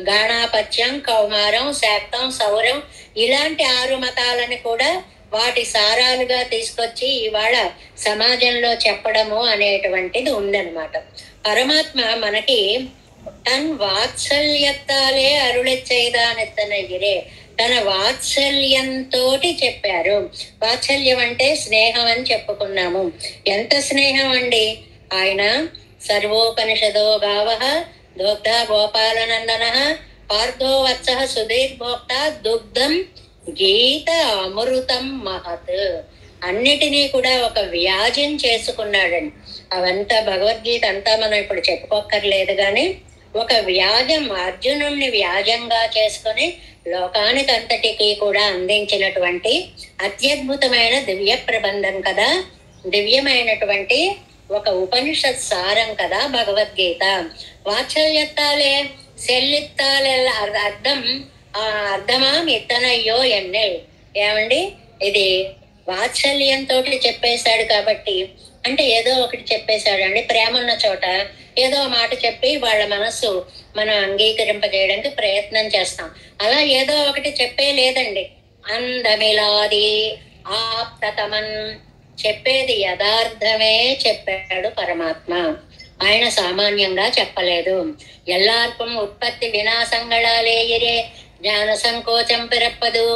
గాణాపత్యం, కౌమారం, శాక్తం, సౌరం ఇలాంటి 6 మతాలని కూడా వాటి సారాలుగా తీసుకొచ్చి ఇవాళ సమాజంలో చెప్పడము అనేటువంటిది ఉందన్నమాట. పరమాత్మ మనకి తన్ వాత్సల్యత్తాలే అరుళెచ్చైదానెత్తనగిరే, తన వాత్సల్యంతో చెప్పారు. వాత్సల్యం అంటే స్నేహం అని చెప్పుకున్నాము. ఎంత స్నేహం అండి! ఆయన సర్వోపనిషదో గావః దోగ్ధ గోపాలనందన పార్థో వత్సః సుధీర్భోక్త దుగ్ధం గీత అమృతం మహత్. అన్నిటినీ కూడా ఒక వ్యాజ్యం చేసుకున్నాడండి. అవంతా భగవద్గీత అంతా మనం ఇప్పుడు చెప్పుకోక్కర్లేదు, కానీ ఒక వ్యాజం, అర్జునుణ్ణి వ్యాజంగా చేసుకుని లోకానికి అంతటికీ కూడా అందించినటువంటి అత్యద్భుతమైన దివ్య ప్రబంధం కదా, దివ్యమైనటువంటి ఒక ఉపనిషత్ సారం కదా భగవద్గీత. వాత్సల్యత్తాలే సెల్లిత్తాలే అర్థం అర్థమా ఇత్తనయ్యో ఎన్నెల్. ఏమండి, ఇది వాత్సల్యంతో చెప్పేశాడు కాబట్టి, అంటే ఏదో ఒకటి చెప్పేశాడు అండి. ప్రేమ ఉన్న చోట ఏదో మాట చెప్పి వాళ్ళ మనస్సు మనం అంగీకరింపజేయడానికి ప్రయత్నం చేస్తాం. అలా ఏదో ఒకటి చెప్పే లేదండి. అందమిలాది ఆప్తతమన్, చెప్పేది యథార్థమే చెప్పాడు పరమాత్మ. ఆయన సామాన్యంగా చెప్పలేదు. ఎల్లార్పం ఉత్పత్తి వినాశంగళాలేయరే జ్ఞాన సంకోచం పిరప్పదు.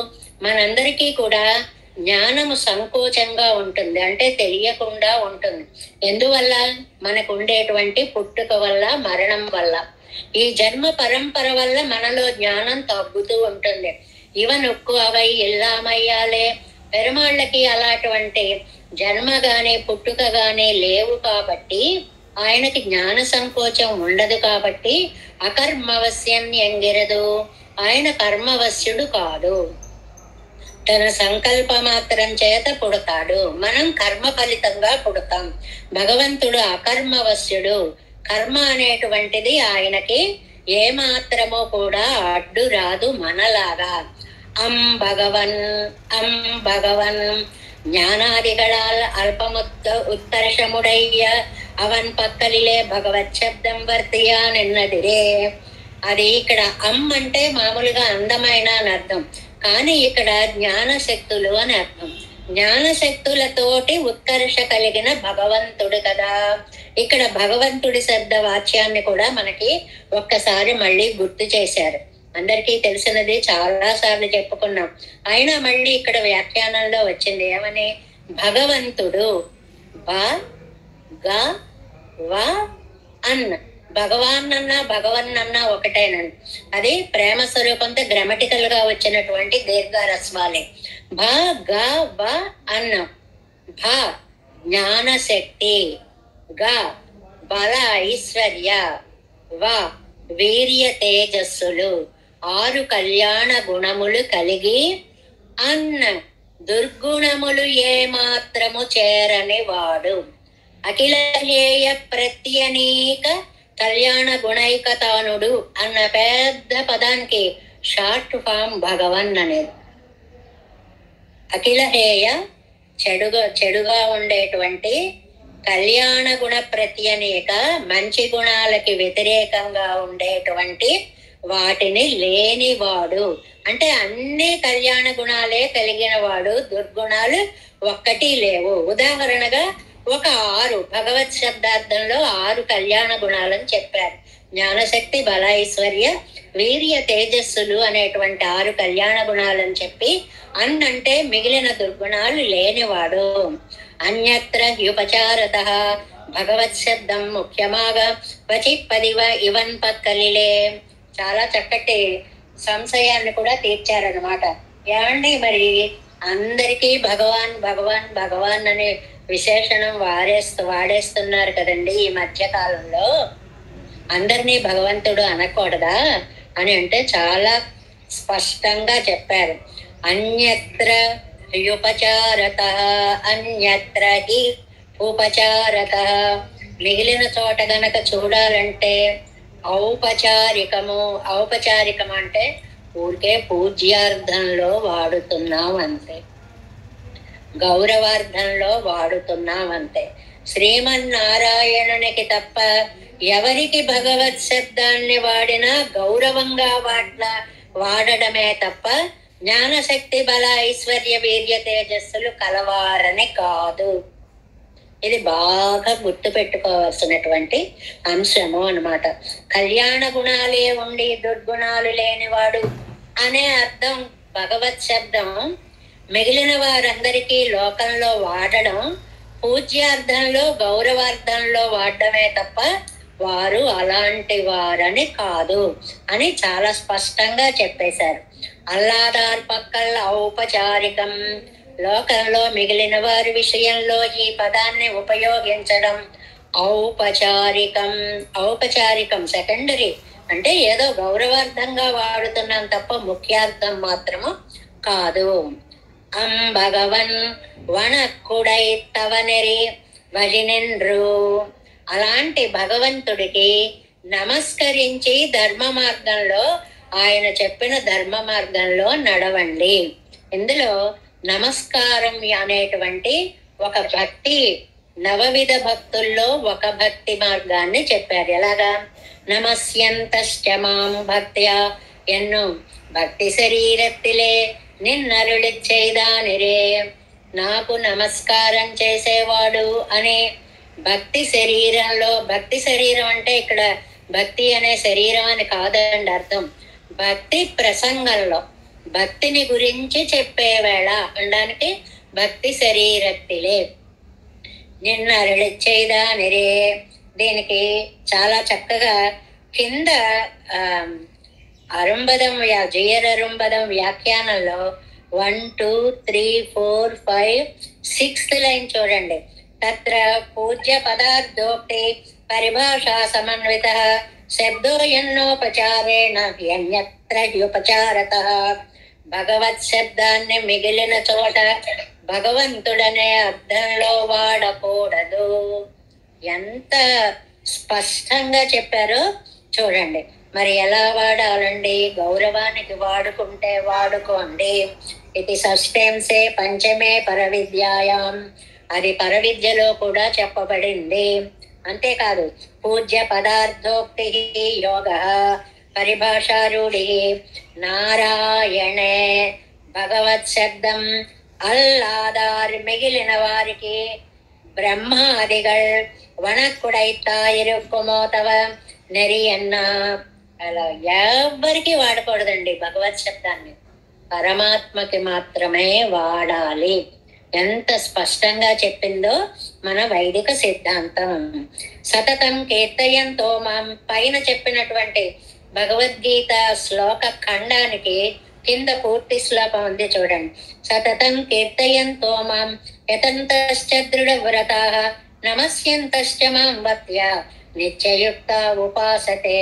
మనందరికీ కూడా జ్ఞానము సంకోచంగా ఉంటుంది, అంటే తెలియకుండా ఉంటుంది. ఎందువల్ల? మనకు ఉండేటువంటి పుట్టుక వల్ల, మరణం వల్ల. ఈ జన్మ పరంపర వల్ల మనలో జ్ఞానం తగ్గుతూ ఉంటుంది. ఇవనొక్కు అవై ఇల్లామయ్యాలే. పెరుమాళ్ళకి అలాంటి జన్మ గాని పుట్టుక గాని లేవు కాబట్టి, ఆయనకి జ్ఞాన సంకోచం ఉండదు కాబట్టి అకర్మవశ్యం ఎంగిరదు. ఆయన కర్మవశ్యుడు కాదు, తన సంకల్ప మాత్రం చేత పుడతాడు. మనం కర్మ ఫలితంగా పుడతాం. భగవంతుడు అకర్మవశ్యుడు. కర్మ అనేటువంటిది ఆయనకి ఏమాత్రమో కూడా అడ్డు రాదు మనలాగా. అం భగవన్ జ్ఞానాదిగళాల్ అల్పముత్త ఉత్తర్షముడయ్య అవన్ పక్కలిలే భగవత్ శబ్దం వర్తియా నిన్నదిరే. అది ఇక్కడ అంటే మామూలుగా అందమైన అని అర్థం, కానీ ఇక్కడ జ్ఞాన శక్తులు అని అర్థం. జ్ఞాన శక్తులతోటి ఉత్కర్ష కలిగిన భగవంతుడు కదా. ఇక్కడ భగవంతుడి శబ్ద వాక్యాన్ని కూడా మనకి ఒక్కసారి మళ్ళీ గుర్తు చేశారు. అందరికీ తెలిసినది, చాలా సార్లు చెప్పుకున్నాం. అయినా మళ్ళీ ఇక్కడ వ్యాఖ్యానంలో వచ్చింది ఏమని? భగవంతుడు బ గ వ అన్న. భగవాన్ అన్నా భగవన్ అన్నా ఒకటేనండి. అది ప్రేమ స్వరూపంతో గ్రామటికల్ గా వచ్చినటువంటి దీర్ఘరస్వాలే. భ గ వ అన్న. భ జ్ఞాన శక్తి, గ బల ఐశ్వర్య, వ వీర్య తేజస్సులు, 6 కళ్యాణ గుణములు కలిగి, అన్న దుర్గుణములు ఏమాత్రము చేరని వాడు. అఖిల హేయ ప్రత్యనీక కళ్యాణ గుణైకతానుడు అన్న పెద్ద పదానికి షార్ట్ ఫామ్ భగవన్ అనేది. అఖిల హేయ చెడుగా ఉండేటువంటి, కళ్యాణ గుణ ప్రత్యనీక మంచి గుణాలకి వ్యతిరేకంగా ఉండేటువంటి వాటిని లేనివాడు. అంటే అన్ని కళ్యాణ గుణాలే కలిగిన వాడు, దుర్గుణాలు ఒక్కటి లేవు. ఉదాహరణగా ఒక 6 భగవత్ శబ్దార్థంలో 6 కళ్యాణ గుణాలని చెప్పారు. జ్ఞానశక్తి, బల, ఐశ్వర్య, వీర్య, తేజస్సులు అనేటువంటి 6 కళ్యాణ గుణాలని చెప్పి అంటే మిగిలిన దుర్గుణాలు లేనివాడు. అన్యత్ర హ్యుపచారత భగవత్ శబ్దం ముఖ్యమాగా క్వచిత్పదివ ఇవన్ పక్కలిలే. చాలా చక్కటి సంశయాన్ని కూడా తీర్చారనమాట. ఏమండి, మరి అందరికీ భగవాన్ భగవాన్ భగవాన్ అనే విశేషణం వాడేస్తున్నారు కదండి ఈ మధ్య కాలంలో. అందరినీ భగవంతుడు అనకూడదా అని అంటే చాలా స్పష్టంగా చెప్పారు. అన్యత్ర హ్యుపచారత అన్యత్ర హి ఉపచారత. మిగిలిన చోట గనక చూడాలంటే ఔపచారికం అంటే ఊరికే పూజ్యార్థంలో వాడుతున్నాం అంతే, గౌరవార్థంలో వాడుతున్నాం అంతే. శ్రీమన్నారాయణునికి తప్ప ఎవరికి భగవత్ శబ్దాన్ని వాడినా గౌరవంగా వాడడమే తప్ప జ్ఞానశక్తి, బల, ఐశ్వర్య, వీర్య, తేజస్సులు కలవారని కాదు. ఇది బాగా గుర్తు పెట్టుకోవాల్సినటువంటి అంశము అన్నమాట. కళ్యాణ గుణాలే ఉండి దుర్గుణాలు లేనివాడు అనే అర్థం భగవత్ శబ్దం మిగిలిన వారందరికీ లోకంలో వాడడం పూజ్యార్థంలో, గౌరవార్థంలో వాడడమే తప్ప వారు అలాంటి వారని కాదు అని చాలా స్పష్టంగా చెప్పేశారు. అల్లాదార్ పక్కల్ ఔపచారికం. లోకంలో మిగిలిన వారి విషయంలో ఈ పదాన్ని ఉపయోగించడం ఔపచారికం. ఔపచారికం సెకండరీ, అంటే ఏదో గౌరవార్థంగా వాడుతున్నాం తప్ప ముఖ్యార్థం మాత్రము కాదు. భగవన్ వనక్కుడై తవనెరి భజినెండ్రు. అలాంటి భగవంతుడికి నమస్కరించి ధర్మ మార్గంలో, ఆయన చెప్పిన ధర్మ మార్గంలో నడవండి. ఇందులో నమస్కారం అనేటువంటి ఒక భక్తి, నవవిధ భక్తుల్లో ఒక భక్తి మార్గాన్ని చెప్పారు. ఎలాగా? నమస్యంతశ్చ మాం భక్త్యా ఎన్ను భక్తి శరీరత్తిలే నిన్నరుళి చేయదానిరే. నాకు నమస్కారం చేసేవాడు అనే భక్తి శరీరంలో, భక్తి శరీరం అంటే ఇక్కడ భక్తి అనే శరీరం అని కాదండి అర్థం. భక్తి ప్రసంగంలో భక్తిని గురించి చెప్పే వేళ అనడానికి భక్తి శరీరత్తిలే నిన్నరుళిచ్చేదానిరే. దీనికి చాలా చక్కగా కింద అరుంబదం జయర్ అరుంబదం వ్యాఖ్యానంలో 1, 2, 3, 4, 5, 6th లైన్ చూడండి. తత్ర పూజ్య పదార్థోక్తి పరిభాషా సమన్విత శబ్దోయన్నోపచారేణ అన్యత్ర ఉపచారత. భగవత్ శబ్దాన్ని మిగిలిన చోట భగవంతుడనే అర్థంలో వాడకూడదు. ఎంత స్పష్టంగా చెప్పారో చూడండి. మరి ఎలా వాడాలండి? గౌరవానికి వాడుకుంటే వాడుకోండి. ఇది షష్ఠంసే పంచమే పరవిద్యాయాం, అది పరవిద్యలో కూడా చెప్పబడింది. అంతేకాదు పూజ్య పదార్థోక్తి యోగ పరిభాషారూఢి నారాయణే. భగవత్ శబ్దం అల్లాదార్ మిగిలిన వారికి బ్రహ్మాదిగల్ వనక్కుడైతాయిరుక్కుమోతవ నెరియన్న. అలా ఎవరికి వాడకూడదండి భగవత్ శబ్దాన్ని, పరమాత్మకి మాత్రమే వాడాలి. ఎంత స్పష్టంగా చెప్పిందో మన వైదిక సిద్ధాంతం. సతతం కీర్తయంతో మాం, పైన చెప్పినటువంటి భగవద్గీత శ్లోక ఖండానికి కింద పూర్తి శ్లోకం ఉంది చూడండి. సతతం కీర్తయంతో మాం యతంతశ్చ దృఢవ్రతాః నమస్యంతశ్చ మాం భక్త్యా నిత్యయుక్త ఉపాసతే.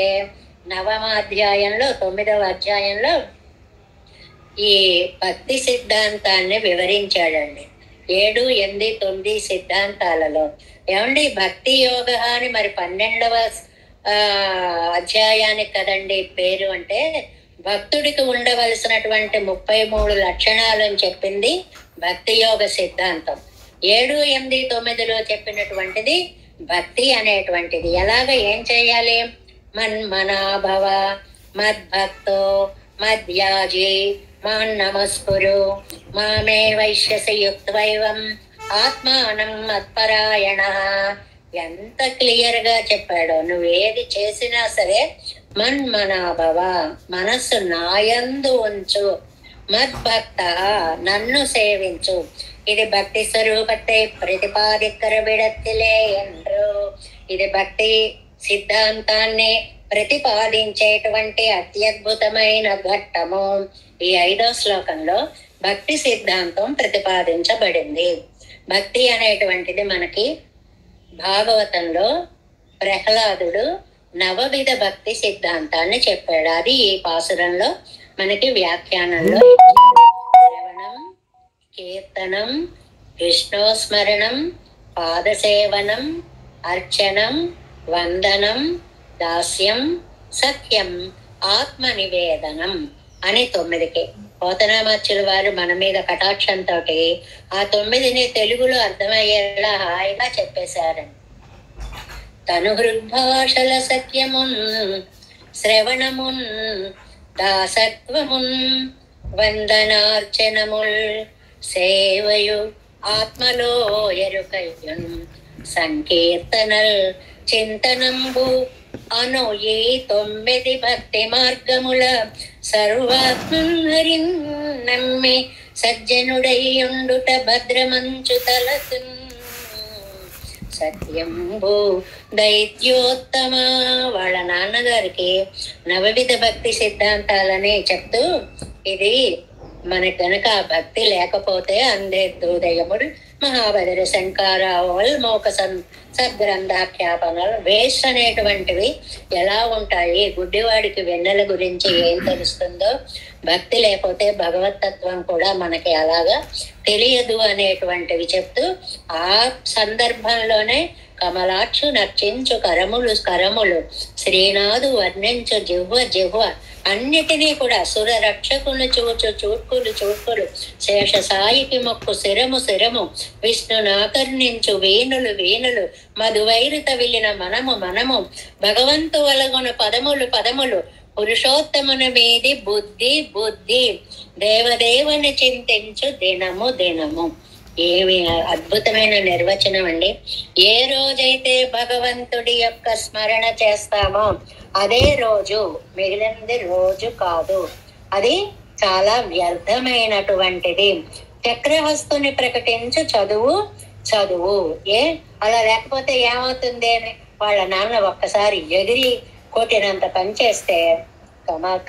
9వ అధ్యాయంలో 9వ అధ్యాయంలో ఈ భక్తి సిద్ధాంతాన్ని వివరించాడండి. 7, 8, 9 సిద్ధాంతాలలో. ఏమండి భక్తి యోగ అని మరి 12వ అధ్యాయానికి కదండి పేరు. అంటే భక్తుడికి ఉండవలసినటువంటి 33 లక్షణాలను చెప్పింది భక్తి యోగ సిద్ధాంతం. 7, 8, 9లో చెప్పినటువంటిది భక్తి అనేటువంటిది. ఎలాగ ఏం చేయాలి? మన్మనాభవ మద్భక్తో మద్యాజీ మాన్ నమస్కురు మామే వైశ్యసి యుక్తైవం ఆత్మానం మత్పరాయణ. ఎంత క్లియర్ గా చెప్పాడో. నువ్వేది చేసినా సరే మన్మనాభవ, మనస్సు నాయందు ఉంచు, మద్భక్త నన్ను సేవించు. ఇది భక్తి స్వరూపத்தை ప్రతిపాదిక్కర విడత్తిలే ఎండ్రు. ఇది భక్తి సిద్ధాంతాన్ని ప్రతిపాదించేటువంటి అత్యద్భుతమైన ఘట్టము. ఈ 5వ శ్లోకంలో భక్తి సిద్ధాంతం ప్రతిపాదించబడింది. భక్తి అనేటువంటిది మనకి భాగవతంలో ప్రహ్లాదుడు నవవిధ భక్తి సిద్ధాంతాన్ని చెప్పాడు. అది ఈ పాసురంలో మనకి వ్యాఖ్యానంలో శ్రవణం, కీర్తనం, విష్ణుస్మరణం, పాదసేవనం, అర్చనం, వందనం, దాస్యం, సఖ్యం, ఆత్మ నివేదనం అని 9కి పోతనామాచ్యుల వారు మన మీద కటాక్షంతో ఆ 9ని తెలుగులో అర్థమయ్యేలా హాయిగా చెప్పేశారండి. తను హృద్భాషల సఖ్యమున్, శ్రవణమున్, దాసత్వమున్, వందనార్చనముల్, సేవయు ఆత్మలో ఎరుకయ్యున్, సంకీర్తనల్ చింతనంబు అను ఈ 9 భక్తి మార్గముల సర్వాత్మహరిన్ నమ్మి సజ్జనుడైయుండుట భద్రమంచు తలసు. సత్యంబు దైత్యోత్తమ. వాళ్ళ నాన్నగారికి నవవిధ భక్తి సిద్ధాంతాలని చెప్తూ ఇది మనకి కనుక భక్తి లేకపోతే అంధేదోదయముడు మహాబదిర శంకారావల్ మోక సద్గ్రంథాఖ్యాపనలు వేస్ట్ అనేటువంటివి ఎలా ఉంటాయి? గుడ్డివాడికి వెన్నెల గురించి ఏం తెలుస్తుందో భక్తి లేకపోతే భగవతత్వం కూడా మనకి అలాగా తెలియదు అనేటువంటివి చెప్తూ ఆ సందర్భంలోనే కమలాక్షు నర్చించు కరములు శ్రీనాథు వర్ణించు జిహ్వ అన్నిటినీ కూడా సుర రక్షకులు చూచు చూట్కులు శేష సాయికి మొక్కు శిరము విష్ణునాకర్ణించు వీణులు మధువైరిత విలిన మనము భగవంతు వలగున పదములు పురుషోత్తమున మీది బుద్ధి దేవదేవుని చింతించు దినము. ఏమి అద్భుతమైన నిర్వచనం అండి. ఏ రోజైతే భగవంతుడి యొక్క స్మరణ చేస్తామో అదే రోజు, మిగిలినది రోజు కాదు. అది చాలా వ్యర్థమైనటువంటిది. చక్రహస్తుని ప్రకటించు చదువు అలా లేకపోతే ఏమవుతుంది అని వాళ్ళ నాన్న ఒక్కసారి ఎగిరి కొట్టినంత పని చేస్తే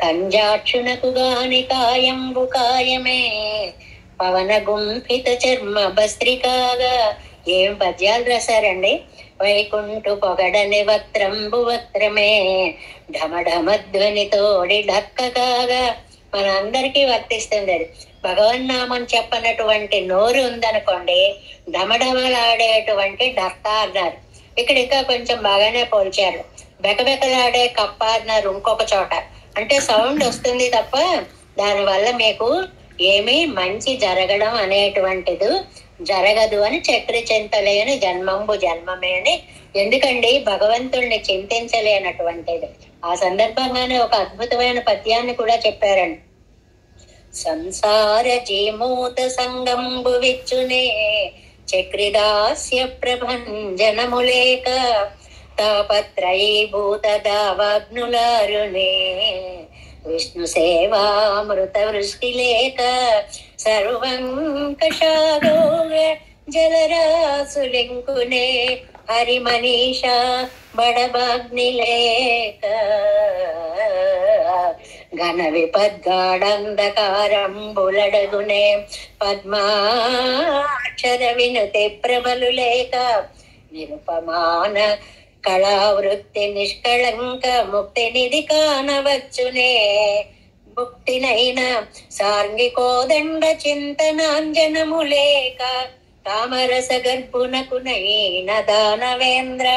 కంజాక్షునకు గాని కాయంబు కాయమే పవన గుంఫిత చర్మ భస్త్రికాగా. ఏం పద్యాలు రాశారండి. వైకుంఠు పొగడని వక్త్రమే ఢమఢమధ్వని తోడి ఢక్కగా. మన అందరికీ వర్తిస్తుంది అది. భగవన్నామం చెప్పనటువంటి నోరు ఉందనుకోండి, ఢమఢమలాడేటువంటి డక్క అన్నారు. ఇక్కడ ఇంకా కొంచెం బాగానే పోల్చారు. బెకబెకలాడే కప్ప అన్నారు ఇంకొక చోట. అంటే సౌండ్ వస్తుంది తప్ప దానివల్ల మీకు ఏమీ మంచి జరగడం అనేటువంటిది జరగదు అని చక్రి చింతలేని జన్మమే అని. ఎందుకండి భగవంతుణ్ణి చింతించలేనటువంటిది. ఆ సందర్భంగానే ఒక అద్భుతమైన పద్యాన్ని కూడా చెప్పారండి. సంసార జీమూత సంగంబు విచ్చునే చక్రిదాస్య ప్రభంజనములేక తాపత్రయీభూత దావాగ్నులారునే విష్ణు సేవామృత వృష్టి లేక సర్వంకషాగోగ జలరాసులింకునే హరిమనీష బడబాగ్ని లేక ఘన విపద్గాఢంధకారంబులడగునే పద్మాక్షర వినుతి ప్రభలు లేక నిరుపమాన కళావృత్తి నిష్కళంక ముక్తి నిధి కానవచ్చునే ముక్తినైన సాంఘికోదండ చింతనాంజనము లేక తామరస గర్భునకునైన దానవేంద్ర.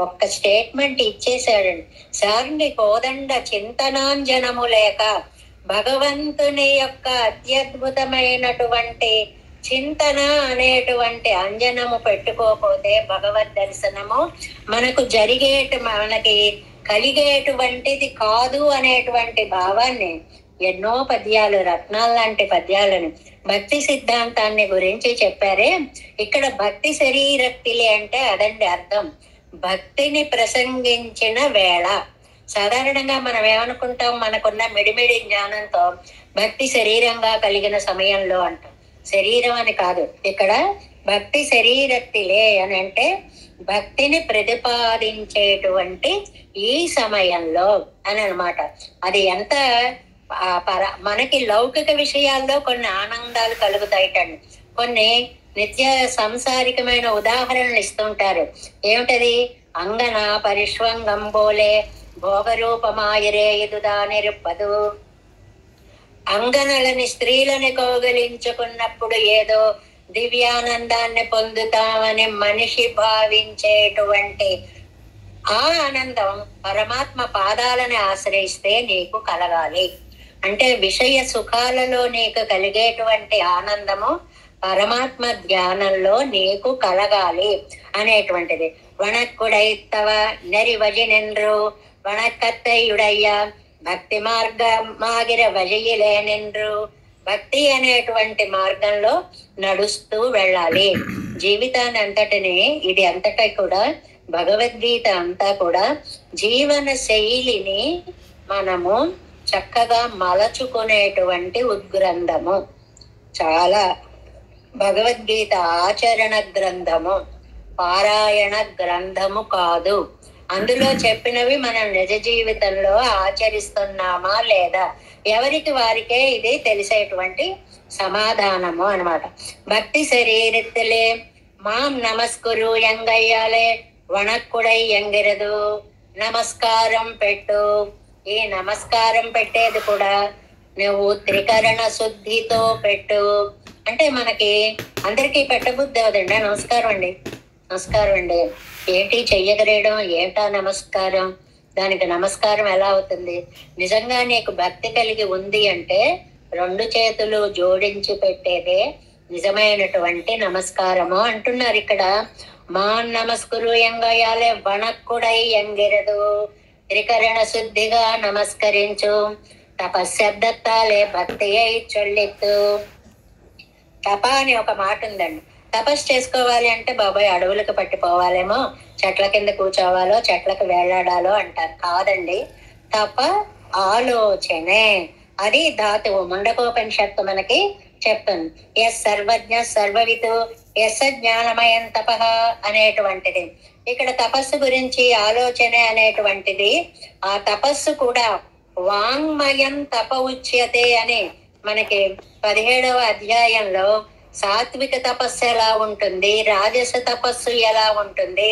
ఒక్క స్టేట్మెంట్ ఇచ్చేశాడండి. సాంఘికోదండ చింతనాంజనము లేక భగవంతుని యొక్క అత్యద్భుతమైనటువంటి చింతన అనేటువంటి అంజనము పెట్టుకోకపోతే భగవద్ దర్శనము మనకు మనకి కలిగేటువంటిది కాదు అనేటువంటి భావాన్ని ఎన్నో పద్యాలు, రత్నాల లాంటి పద్యాలను భక్తి సిద్ధాంతాన్ని గురించి చెప్పారే. ఇక్కడ భక్తి శరీరక్తిలే అంటే అదండి అర్థం. భక్తిని ప్రసంగించిన వేళ సాధారణంగా మనం ఏమనుకుంటాం, మనకున్న మిడిమిడి జ్ఞానంతో భక్తి శరీరంగా కలిగిన సమయంలో అంటాం. శరీరం అని కాదు, ఇక్కడ భక్తి శరీరక్తిలే అని అంటే భక్తిని ప్రతిపాదించేటువంటి ఈ సమయంలో అని అనమాట. అది ఎంత మనకి లౌకిక విషయాల్లో కొన్ని ఆనందాలు కలుగుతాయిటండి. కొన్ని నిత్య సంసారికమైన ఉదాహరణలు ఇస్తుంటారు. ఏమిటది? అంగన పరిష్వంగంబోలే భోగరూపమాయరే ఇదుదా నిరుపదు. అంగనలని స్త్రీలని కౌగలించుకున్నప్పుడు ఏదో దివ్యానందాన్ని పొందుతామని మనిషి భావించేటువంటి ఆ ఆనందం పరమాత్మ పాదాలని ఆశ్రయిస్తే నీకు కలగాలి. అంటే విషయ సుఖాలలో నీకు కలిగేటువంటి ఆనందము పరమాత్మ ధ్యానంలో నీకు కలగాలి అనేటువంటిది. వణక్కుడైతవ నెరి వజినెండ్రు వణక్కత్తయుడయ్యా భక్తి మార్గమాగిర వజయిలేనెండ్రు. భక్తి అనేటువంటి మార్గంలో నడుస్తూ వెళ్ళాలి. జీవితాన్ని అంతటిని ఇది అంతటా కూడా భగవద్గీత అంతా కూడా జీవన శైలిని మనము చక్కగా మలచుకునేటువంటి ఉద్గ్రంథము. చాలా భగవద్గీత ఆచరణ గ్రంథము, పారాయణ గ్రంథము కాదు. అందులో చెప్పినవి మనం నిజ జీవితంలో ఆచరిస్తున్నామా లేదా, ఎవరికి వారికే ఇది తెలిసేటువంటి సమాధానము అన్నమాట. భక్తి శరీరத்திலே మాం నమస్కురు ఎంగయ్యాలే వణక్కుడై ఎంగిరదు, నమస్కారం పెట్టు. ఈ నమస్కారం పెట్టేది కూడా నువ్వు త్రికరణ శుద్ధితో పెట్టు. అంటే మనకి అందరికీ పెట్టబుద్ధి అవదండి. నమస్కారం అండి, నమస్కారం అండి, ఏంటి చెయ్యగరేయడం, ఏంటా నమస్కారం, దానికి నమస్కారం ఎలా అవుతుంది? నిజంగా నీకు భక్తి కలిగి ఉంది అంటే 2 చేతులు జోడించి పెట్టేదే నిజమైనటువంటి నమస్కారము అంటున్నారు ఇక్కడ. మా నమస్కురు ఎంగయాలే వణక్కుడై ఎంగిరదు, త్రికరణ శుద్ధిగా నమస్కరించు, తపశ్శబ్దత్తాలే భక్తి అయి చొల్లిత్తు. తప అని ఒక మాట ఉందండి. తపస్సు చేసుకోవాలి అంటే బాబాయ్ అడవులకు పట్టిపోవాలేమో, చెట్ల కింద కూర్చోవాలో, చెట్లకు వేలాడాలో అంటారు. కాదండి, తప ఆలోచనే. అది ధాతువు. ముండకోపనిషత్తు మనకి చెప్తుంది. ఎస్ సర్వజ్ఞ సర్వవితు ఎస్ జ్ఞానమయం తప అనేటువంటిది. ఇక్కడ తపస్సు గురించి ఆలోచనే అనేటువంటిది. ఆ తపస్సు కూడా వాంగ్మయం తప ఉచ్యతే అని మనకి 17వ అధ్యాయంలో సాత్విక తపస్సు ఎలా ఉంటుంది, రాజస తపస్సు ఎలా ఉంటుంది,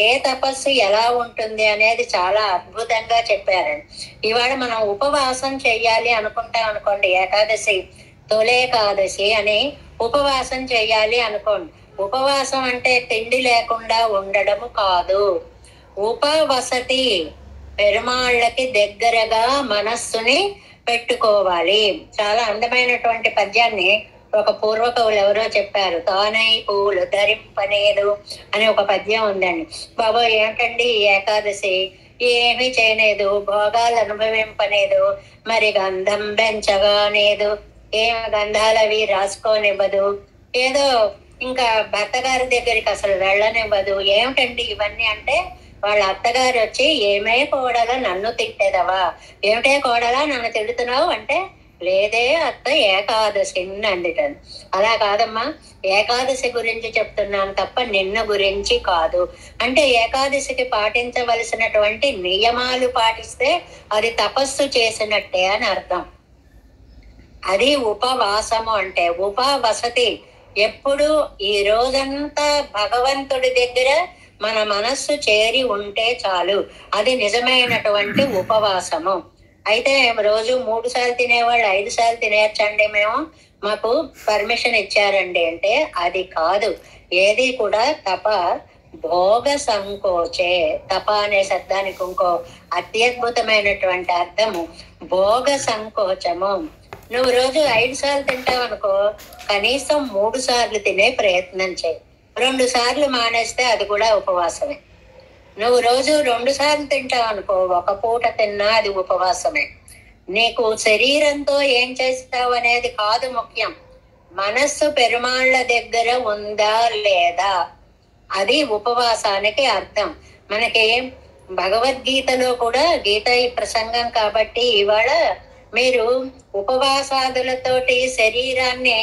ఏ తపస్సు ఎలా ఉంటుంది అనేది చాలా అద్భుతంగా చెప్పారండి. ఇవాళ మనం ఉపవాసం చెయ్యాలి అనుకుంటాం అనుకోండి, ఏకాదశి తొలేకాదశి అని ఉపవాసం చెయ్యాలి అనుకోండి. ఉపవాసం అంటే తిండి లేకుండా ఉండడము కాదు. ఉపవసతి, పెరుమాళ్ళకి దగ్గరగా మనస్సుని పెట్టుకోవాలి. చాలా అందమైనటువంటి పద్యాన్ని ఒక పూర్వ కవులు ఎవరో చెప్పారు. తానై పూలు ధరింపనేదు అని ఒక పద్యం ఉందండి. బాబా ఏంటండి ఏకాదశి, ఏమి చేయలేదు, భోగాలు అనుభవింపలేదు, మరి గంధం పెంచగానేదు, ఏం గంధాలవి రాసుకోనివ్వదు, ఏదో ఇంకా భర్త గారి దగ్గరికి అసలు వెళ్ళనివ్వదు. ఏమిటండి ఇవన్నీ అంటే, వాళ్ళ అత్తగారు వచ్చి ఏమే కోడలా నన్ను తిట్టేదవా, ఏమిటే కోడలా నన్ను తిడుతున్నావు అంటే, లేదే అత్త ఏకాదశి అందిటను. అలా కాదమ్మా, ఏకాదశి గురించి చెప్తున్నాను తప్ప నిన్న గురించి కాదు అంటే, ఏకాదశికి పాటించవలసినటువంటి నియమాలు పాటిస్తే అది తపస్సు చేసినట్టే అని అర్థం. అది ఉపవాసము అంటే. ఉపవసతి, ఎప్పుడు ఈ రోజంతా భగవంతుడి దగ్గర మన మనస్సు చేరి ఉంటే చాలు, అది నిజమైనటువంటి ఉపవాసము. అయితే రోజు 3 సార్లు తినేవాళ్ళు 5 సార్లు తినేయచ్చండి మేము, మాకు పర్మిషన్ ఇచ్చారండి అంటే అది కాదు. ఏది కూడా తప భోగ సంకోచే. తప అనే శబ్దానికి ఇంకో అత్యద్భుతమైనటువంటి అర్థము భోగ సంకోచము. నువ్వు రోజు 5 సార్లు తింటావు అనుకో, కనీసం 3 సార్లు తినే ప్రయత్నం చేయి. 2 సార్లు మానేస్తే అది కూడా ఉపవాసమే. నువ్వు రోజు 2 సార్లు తింటావు అనుకో, ఒక పూట తిన్నా అది ఉపవాసమే. నీకు శరీరంతో ఏం చేస్తావు అనేది కాదు ముఖ్యం, మనస్సు పెరుమాళ్ళ దగ్గర ఉందా లేదా, అది ఉపవాసానికి అర్థం. మనకి భగవద్గీతలో కూడా, గీత ఈ ప్రసంగం కాబట్టి ఇవాళ మీరు ఉపవాసాదులతోటి శరీరాన్ని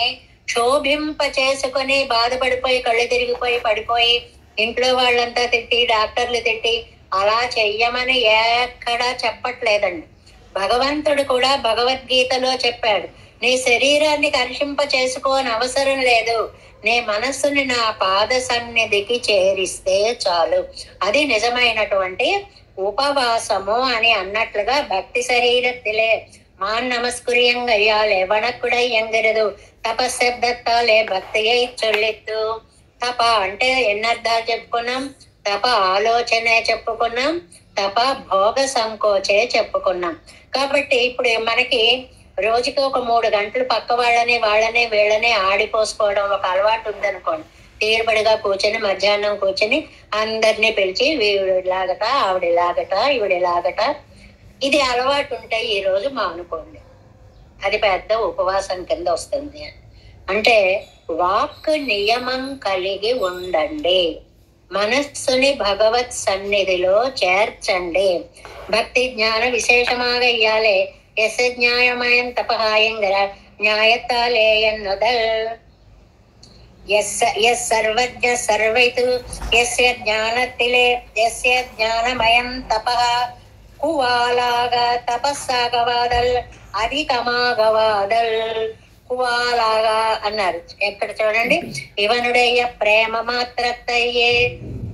క్షోభింప చేసుకొని బాధపడిపోయి కళ్ళు తిరిగిపోయి పడిపోయి ఇంట్లో వాళ్ళంతా తిట్టి డాక్టర్లు తిట్టి అలా చెయ్యమని ఎక్కడా చెప్పట్లేదండి. భగవంతుడు కూడా భగవద్గీతలో చెప్పాడు, నీ శరీరాన్ని కర్షింప చేసుకోని అవసరం లేదు, నీ మనస్సుని నా పాద సన్నిధికి చేరిస్తే చాలు, అది నిజమైనటువంటి ఉపవాసము అని అన్నట్లుగా భక్తి శరీరத்திலே మాన్ నమస్కురియంగయ్యాలే వణక్కుడై ఎంగిరదు, తపశ్శబ్దత్తాలే భక్తి అయి చొల్లిత్తు. తప అంటే ఎన్నర్థాలు చెప్పుకున్నాం, తప ఆలోచనే చెప్పుకున్నాం, తప భోగ సంకోచే చెప్పుకున్నాం. కాబట్టి ఇప్పుడు మనకి రోజుకి ఒక 3 గంటలు పక్క వాళ్ళని వీళ్ళని ఆడిపోసుకోవడం ఒక అలవాటు ఉందనుకోండి. తీరుబడిగా కూర్చొని మధ్యాహ్నం కూర్చొని అందరినీ పిలిచి వీడిలాగట ఆవిడిలాగట ఈవిడిలాగట, ఇది అలవాటు ఉంటే ఈ రోజు మానుకోండి, అది పెద్ద ఉపవాసం కింద వస్తుంది. అంటే వాక్ నియమం కలిగి ఉండండి, మనస్సుని భగవత్ సన్నిధిలో చేర్చండి. భక్తి జ్ఞాన విశేషமாக ఇయ్యాలే ఎస్ న్యాయమయం తపహాయంగర న్యాయத்தாலே என்னுதல். సర్వజ్ఞ సర్వైతు యస్య జ్ఞానతిలే యస్య జ్ఞానమయం తపః కువాలాగా తపస్సాగవాదల్ అధికమాగవాదల్ కువాలాగా అన్నారు. ఎక్కడ చూడండి, ఇవనుడయ్య ప్రేమ మాత్రత్తయ్యే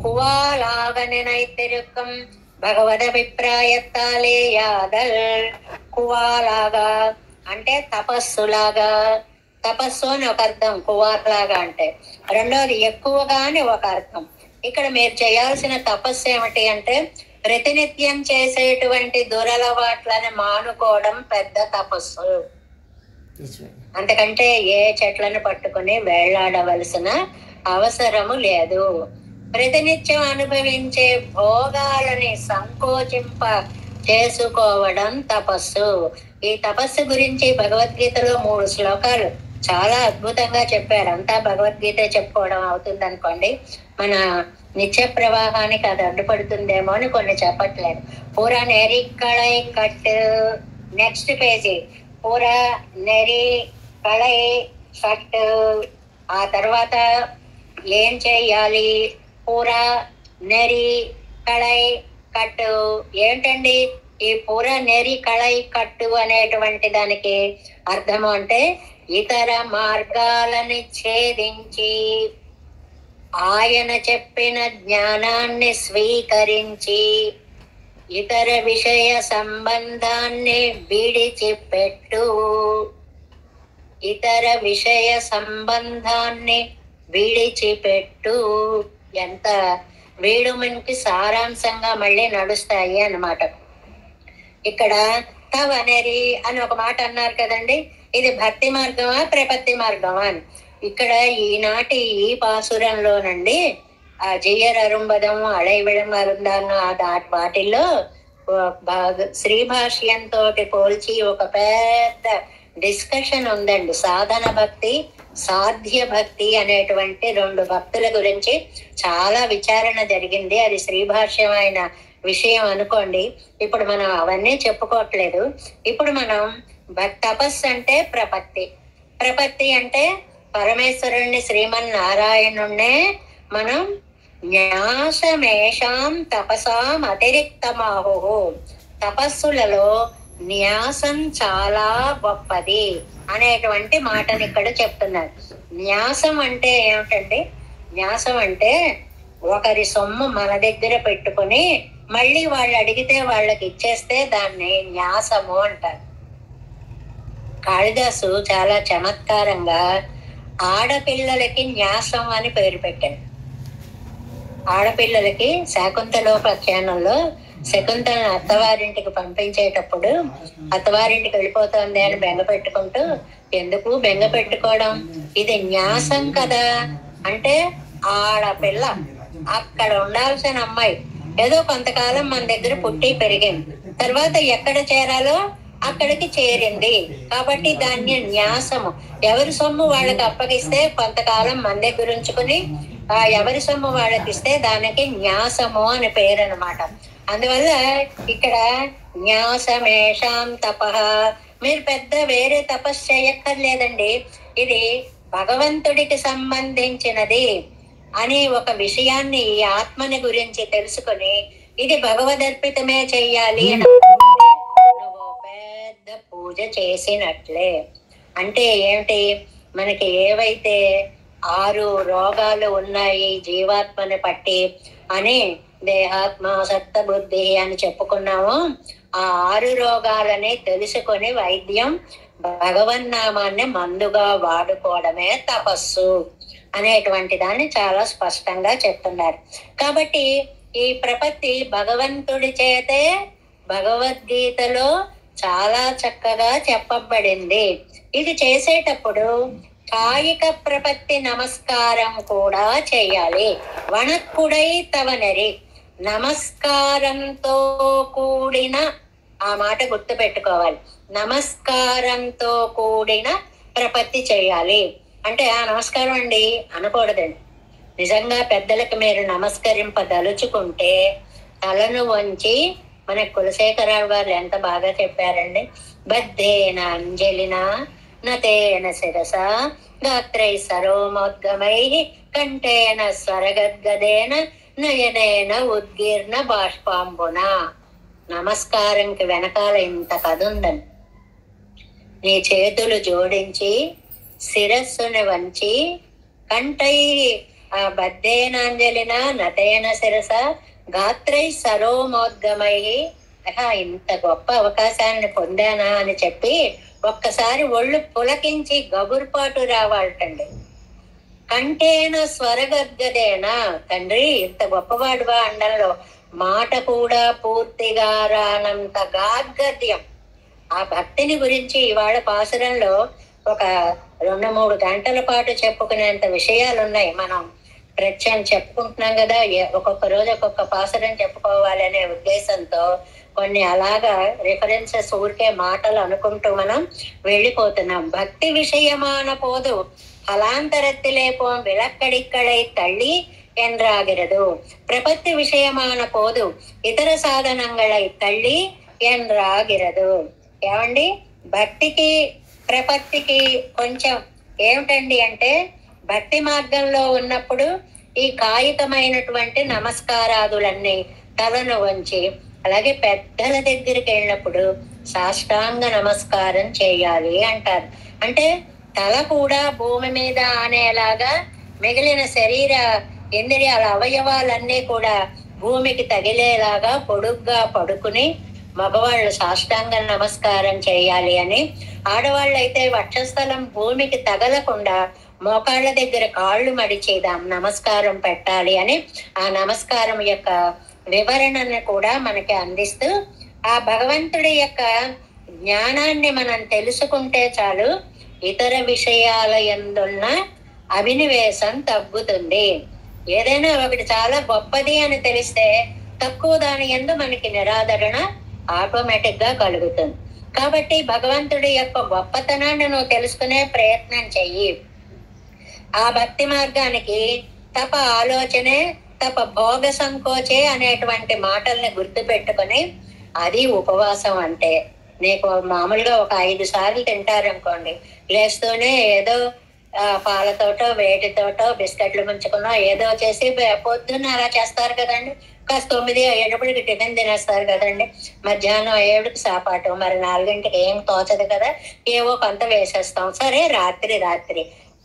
కువాలాగనైతిరుక్కం భగవదభిప్రాయత్తాలే యాదల్. కువాలాగా అంటే తపస్సులాగా, తపస్సు అని ఒక అర్థం, కువాలాగా అంటే. రెండోది ఎక్కువగా అని ఒక అర్థం. ఇక్కడ మీరు చేయాల్సిన తపస్సు ఏమిటి అంటే ప్రతినిత్యం చేసేటువంటి దురలవాట్లను మానుకోవడం పెద్ద తపస్సు. అంతకంటే ఏ చెట్లను పట్టుకుని వేళ్లాడవలసిన అవసరము లేదు. ప్రతినిత్యం అనుభవించే భోగాలని సంకోచింప చేసుకోవడం తపస్సు. ఈ తపస్సు గురించి భగవద్గీతలో 3 శ్లోకాలు చాలా అద్భుతంగా చెప్పారు. అంతా భగవద్గీత చెప్పుకోవడం అవుతుంది అనుకోండి, మన నిత్య ప్రవాహానికి అది అడ్డుపడుతుందేమో అని కొన్ని చెప్పట్లేదు. పూరా నెరి కళై కట్, నెక్స్ట్ పేజీ, పూరా నెరి కళై కట్. ఆ తర్వాత ఏం చెయ్యాలి? పూరా నెరి కళై కట్టు. ఏంటండి ఈ పూర నెరి కళై కట్టు అనేటువంటి దానికి అర్థము అంటే ఇతర మార్గాలని ఛేదించి ఆయన చెప్పిన జ్ఞానాన్ని స్వీకరించి ఇతర విషయ సంబంధాన్ని విడిచిపెట్టు. ఇతర విషయ సంబంధాన్ని విడిచిపెట్టు. ఎంత వీడు మనకి సారాంశంగా మళ్ళీ నడుస్తాయి అన్నమాట. ఇక్కడ తవనరి అని ఒక మాట అన్నారు కదండి, ఇది భక్తి మార్గమా ప్రపత్తి మార్గమా అని. ఇక్కడ ఈనాటి ఈ పాసురంలోనండి ఆ జియర్ అరుంబదం అళైవిడం అరుందాను వాటిల్లో శ్రీ భాష్యంతో పోల్చి ఒక పెద్ద డిస్కషన్ ఉందండి. సాధన భక్తి, సాధ్య భక్తి అనేటువంటి 2 భక్తుల గురించి చాలా విచారణ జరిగింది. అది శ్రీ భాష్యం అయిన విషయం అనుకోండి. ఇప్పుడు మనం అవన్నీ చెప్పుకోవట్లేదు. ఇప్పుడు మనం తపస్సు అంటే ప్రపత్తి, ప్రపత్తి అంటే పరమేశ్వరుణ్ణి శ్రీమన్నారాయణుణ్ణే మనం న్యాసమేషాం తపసాం అతిరిక్తమాహు. తపస్సులలో న్యాసం చాలా గొప్పది అనేటువంటి మాటని ఇక్కడ చెప్తున్నారు. న్యాసం అంటే ఏమిటండి? న్యాసం అంటే ఒకరి సొమ్ము మన దగ్గర పెట్టుకుని మళ్ళీ వాళ్ళు అడిగితే వాళ్ళకి ఇచ్చేస్తే దాన్ని న్యాసము అంటారు. కాళిదాసు చాలా చమత్కారంగా ఆడపిల్లలకి న్యాసం అని పేరు పెట్టాడు. ఆడపిల్లలకి శాకుంతలోపాఖ్యానంలో శకుంతలను అత్తవారింటికి పంపించేటప్పుడు అత్తవారింటికి వెళ్ళిపోతుంది అని బెంగ పెట్టుకుంటూ, ఎందుకు బెంగ పెట్టుకోవడం, ఇది న్యాసం కదా అంటే ఆడపిల్ల అక్కడ ఉండాల్సిన అమ్మాయి ఏదో కొంతకాలం మన దగ్గర పుట్టి పెరిగింది, తర్వాత ఎక్కడ చేరాలో అక్కడికి చేరింది కాబట్టి దాన్ని న్యాసము. ఎవరి సొమ్ము వాళ్ళకి అప్పగిస్తే కొంతకాలం మన దగ్గర ఉంచుకుని ఆ ఎవరి సొమ్ము వాళ్ళకి ఇస్తే దానికి న్యాసము అని పేరు అనమాట. అందువల్ల ఇక్కడ న్యాసమేషాం తపః. మీరు పెద్ద వేరే తపస్సు చేయక్కర్లేదండి, ఇది భగవంతుడికి సంబంధించినది అని ఒక విషయాన్ని ఈ ఆత్మని గురించి తెలుసుకుని ఇది భగవదర్పితమే చెయ్యాలి అని నువ్వు పెద్ద పూజ చేసినట్లే. అంటే ఏమిటి, మనకి ఏవైతే 6 రోగాలు ఉన్నాయి జీవాత్మని పట్టి అని దేహాత్మ సత్త బుద్ధి అని చెప్పుకున్నాము, ఆ 6 రోగాలని తెలుసుకొని వైద్యం భగవన్నామాన్ని మందుగా వాడుకోవడమే తపస్సు అనేటువంటి దాన్ని చాలా స్పష్టంగా చెప్తున్నారు. కాబట్టి ఈ ప్రపత్తి భగవంతుడి చేతే భగవద్గీతలో చాలా చక్కగా చెప్పబడింది. ఇది చేసేటప్పుడు కాయిక ప్రపత్తి నమస్కారం కూడా చేయాలి. వణక్కుడై తవనరి, నమస్కారంతో కూడిన, ఆ మాట గుర్తు పెట్టుకోవాలి, నమస్కారంతో కూడిన ప్రపత్తి చేయాలి. అంటే ఆ నమస్కారం అండి అనకూడదండి. నిజంగా పెద్దలకు మీరు నమస్కరింపదలుచుకుంటే తలను వంచి, మన కులశేఖరరావు గారు ఎంత బాగా చెప్పారండి, బద్దేన అంజలిన నతేన శిరస గాత్రై సరోమోద్గమై కంఠేన స్వరగద్గదేన నయనేన ఉద్గీర్ణ బాష్పాంబున. నమస్కారంకి వెనకాల ఇంత కథ ఉందండి. నీ చేతులు జోడించి శిరస్సుని వంచి కంఠై ఆ బద్ధేనాంజలిన నతేన శిరస గాత్రై సరోమోద్గమై, ఇంత గొప్ప అవకాశాన్ని పొందానా అని చెప్పి ఒక్కసారి ఒళ్ళు పులకించి గగురుపాటు రావాలటండి. కంటేన స్వరగద్గదేనా, తండ్రి ఇంత గొప్పవాడువా అండంలో మాట కూడా పూర్తిగా రానంత గాద్గద్యం. ఆ భక్తిని గురించి ఇవాళ పాసురంలో ఒక 2-3 గంటల పాటు చెప్పుకునేంత విషయాలు ఉన్నాయి. మనం ప్రత్యం చెప్పుకుంటున్నాం కదా, ఒక్కొక్క రోజు ఒక్కొక్క పాసురం చెప్పుకోవాలనే ఉద్దేశంతో కొన్ని అలాగా రిఫరెన్సెస్ ఊరికే మాటలు అనుకుంటూ మనం వెళ్ళిపోతున్నాం. భక్తి విషయమాన పోదు ఫలాంతరத்திலே போம் விளக்கடிக்களை தள்ளி என்றாகிறது. ప్రపత్తి విషయమాన పోదు ఇతర సాధనంగళై తల్లి என்றாகிறது. ఏమండి, భక్తికి ప్రపత్తికి కొంచెం ఏమిటండి అంటే, భక్తి మార్గంలో ఉన్నప్పుడు ఈ కాయికమైనటువంటి నమస్కారాదులన్నీ తలను వంచి, అలాగే పెద్దల దగ్గరికి వెళ్ళినప్పుడు సాష్టాంగ నమస్కారం చేయాలి అంటారు. అంటే తల కూడా భూమి మీద ఆనేలాగా మిగిలిన శరీర ఇంద్రియాల అవయవాలన్నీ కూడా భూమికి తగిలేలాగా పొడుగ్గా పడుకుని మగవాళ్ళు సాష్టాంగ నమస్కారం చేయాలి అని, ఆడవాళ్ళు అయితే వక్షస్థలం భూమికి తగలకుండా మోకాళ్ళ దగ్గర కాళ్ళు మడిచేదాం నమస్కారం పెట్టాలి అని ఆ నమస్కారం యొక్క వివరణను కూడా మనకి అందిస్తూ, ఆ భగవంతుడి యొక్క జ్ఞానాన్ని మనం తెలుసుకుంటే చాలు ఇతర విషయాల యందున్న అభినివేశం తగ్గుతుంది. ఏదైనా ఒకటి చాలా గొప్పది అని తెలిస్తే తక్కువ దాని యందు మనకి నిరాదరణ ఆటోమేటిక్ గా కలుగుతుంది. కాబట్టి భగవంతుడి యొక్క గొప్పతనాన్ని నువ్వు తెలుసుకునే ప్రయత్నం చెయ్యి. ఆ భక్తి మార్గానికి తప ఆలోచనే తప భోగ సంకోచే అనేటువంటి మాటల్ని గుర్తు పెట్టుకుని, అది ఉపవాసం అంటే. నీకు మామూలుగా ఒక 5 సార్లు తింటారనుకోండి, లేస్తూనే ఏదో పాలతోటో వేటితోటో బిస్కెట్లు ముంచుకున్నా ఏదో చేసి పొద్దున్న అలా చేస్తారు కదండి. కాస్త 9 అయ్యేటప్పటికి టిఫిన్ తినేస్తారు కదండి. మధ్యాహ్నం 7కి సాపాటు, మరి 4ంటికి ఏం తోచదు కదా, ఏవో కొంత వేసేస్తాం. సరే రాత్రి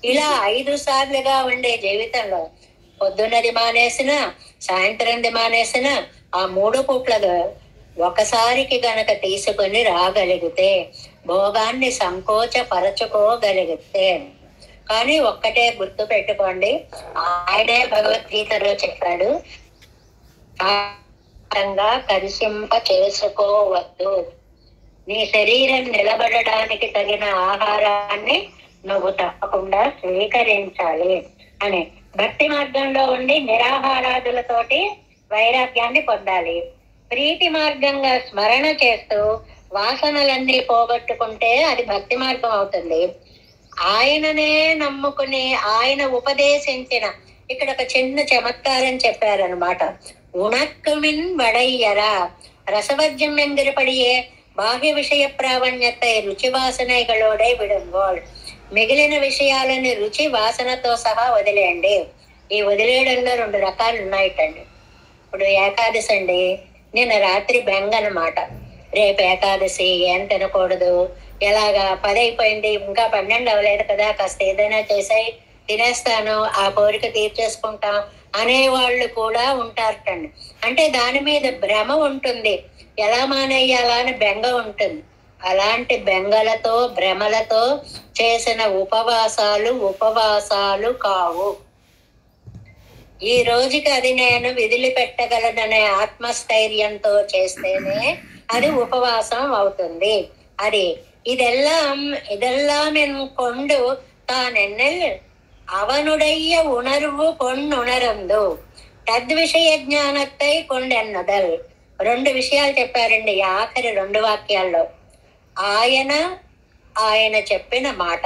ఇలా 5 సార్లుగా ఉండే జీవితంలో పొద్దున్నది మానేసిన, సాయంత్రంది మానేసిన, ఆ 3 పూట్లగా ఒకసారికి గనక తీసుకుని రాగలిగితే, భోగాన్ని సంకోచపరచుకోగలిగితే. కానీ ఒక్కటే గుర్తు పెట్టుకోండి, ఆయనే భగవద్గీతలో చెప్పాడు, కరిసింప చేసుకోవద్దు. నీ శరీరం నిలబడడానికి తగిన ఆహారాన్ని నువ్వు తప్పకుండా స్వీకరించాలి అని. భక్తి మార్గంలో ఉండి నిరాహారాదులతోటి వైరాగ్యాన్ని పొందాలి. ప్రీతి మార్గంగా స్మరణ చేస్తూ వాసనలన్నీ పోగొట్టుకుంటే అది భక్తి మార్గం అవుతుంది. ఆయననే నమ్ముకుని ఆయన ఉపదేశించిన, ఇక్కడ ఒక చిన్న చమత్కారం చెప్పారనమాట. உனக்குமின் வடையரா ரசவர்ஜம் என்கிறபடியே బాహ్య విషయ ప్రావణ్యத்தை రుచి వాసనகளோడే విడుంగోల్. మిగిలిన విషయాలని రుచి వాసనతో సహా వదిలేయండి. ఈ వదిలేయడంలో 2 రకాలు ఉన్నాయిటండి. ఇప్పుడు ఏకాదశి అండి, నిన్న రాత్రి బెంగ అనమాట. రేపు ఏకాదశి ఏం తినకూడదు, ఎలాగా 10 అయిపోయింది, ఇంకా 12 అవ్వలేదు కదా, కాస్త ఏదైనా చేసాయి తినేస్తాను, ఆ కోరిక తీర్చేసుకుంటాం అనేవాళ్ళు కూడా ఉంటారటండి. అంటే దాని మీద భ్రమ ఉంటుంది, ఎలా మానేయాలా అని బెంగ ఉంటుంది. అలాంటి బెంగలతో భ్రమలతో చేసిన ఉపవాసాలు కావు. ఈ రోజుకి అది నేను విదిలి పెట్టగలననే ఆత్మస్థైర్యంతో చేస్తేనే అది ఉపవాసం అవుతుంది. అది இதெல்லாம் என் கொண்டு தான் என்னில் அவனுடைய உணர்வு பொன்னுணர்ந்து తద్విషయ జ్ఞానத்தை కొండెన్నదల్. 2 విషయాలు చెప్పారండి ఆఖరి 2 వాక్యాల్లో. ఆయన చెప్పిన మాట,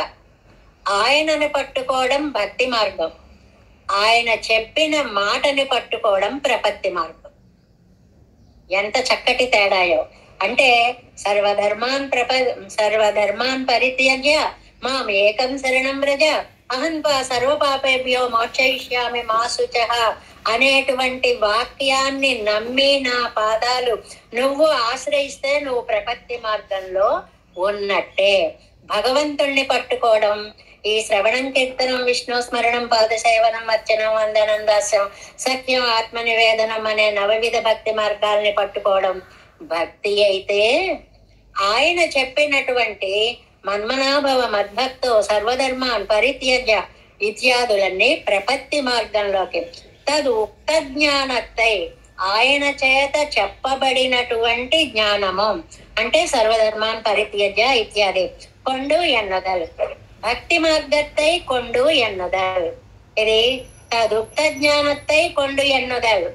ఆయనను పట్టుకోవడం భక్తి మార్గం, ఆయన చెప్పిన మాటని పట్టుకోవడం ప్రపత్తి మార్గం. ఎంత చక్కటి తేడాయో. అంటే సర్వధర్మాన్ పరిత్యజ్య మాం ఏకం శరణం వ్రజ అహం త్వా సర్వపాపేభ్యో మోక్షయిష్యామి మా శుచః అనేటువంటి వాక్యాన్ని నమ్మి నా పాదాలు నువ్వు ఆశ్రయిస్తే నువ్వు ప్రపత్తి మార్గంలో ఉన్నట్టే. భగవంతుణ్ణి పట్టుకోవడం, ఈ శ్రవణం, కీర్తనం, విష్ణు స్మరణం, పాదసేవనం, అర్చనం, వందనం, దాస్యం, సఖ్యం, ఆత్మ నివేదనం అనే నవవిధ భక్తి మార్గాల్ని పట్టుకోవడం భక్తి అయితే, ఆయన చెప్పినటువంటి మన్మనాభవ మద్భక్తో సర్వధర్మాన్ పరిత్యజ్య ఇత్యాదులన్నీ ప్రపత్తి మార్గంలోకి తదు ఉక్త జ్ఞానత్తై ఆయన చేత చెప్పబడినటువంటి జ్ఞానము అంటే సర్వధర్మాన్ పరిత్యజ్య ఇత్యాది కొండు ఎన్నదల్ భక్తి మార్గత్తై కొండు ఎన్నదల్. ఇది తదుక్త జ్ఞానత్తై కొండు ఎన్నదల్.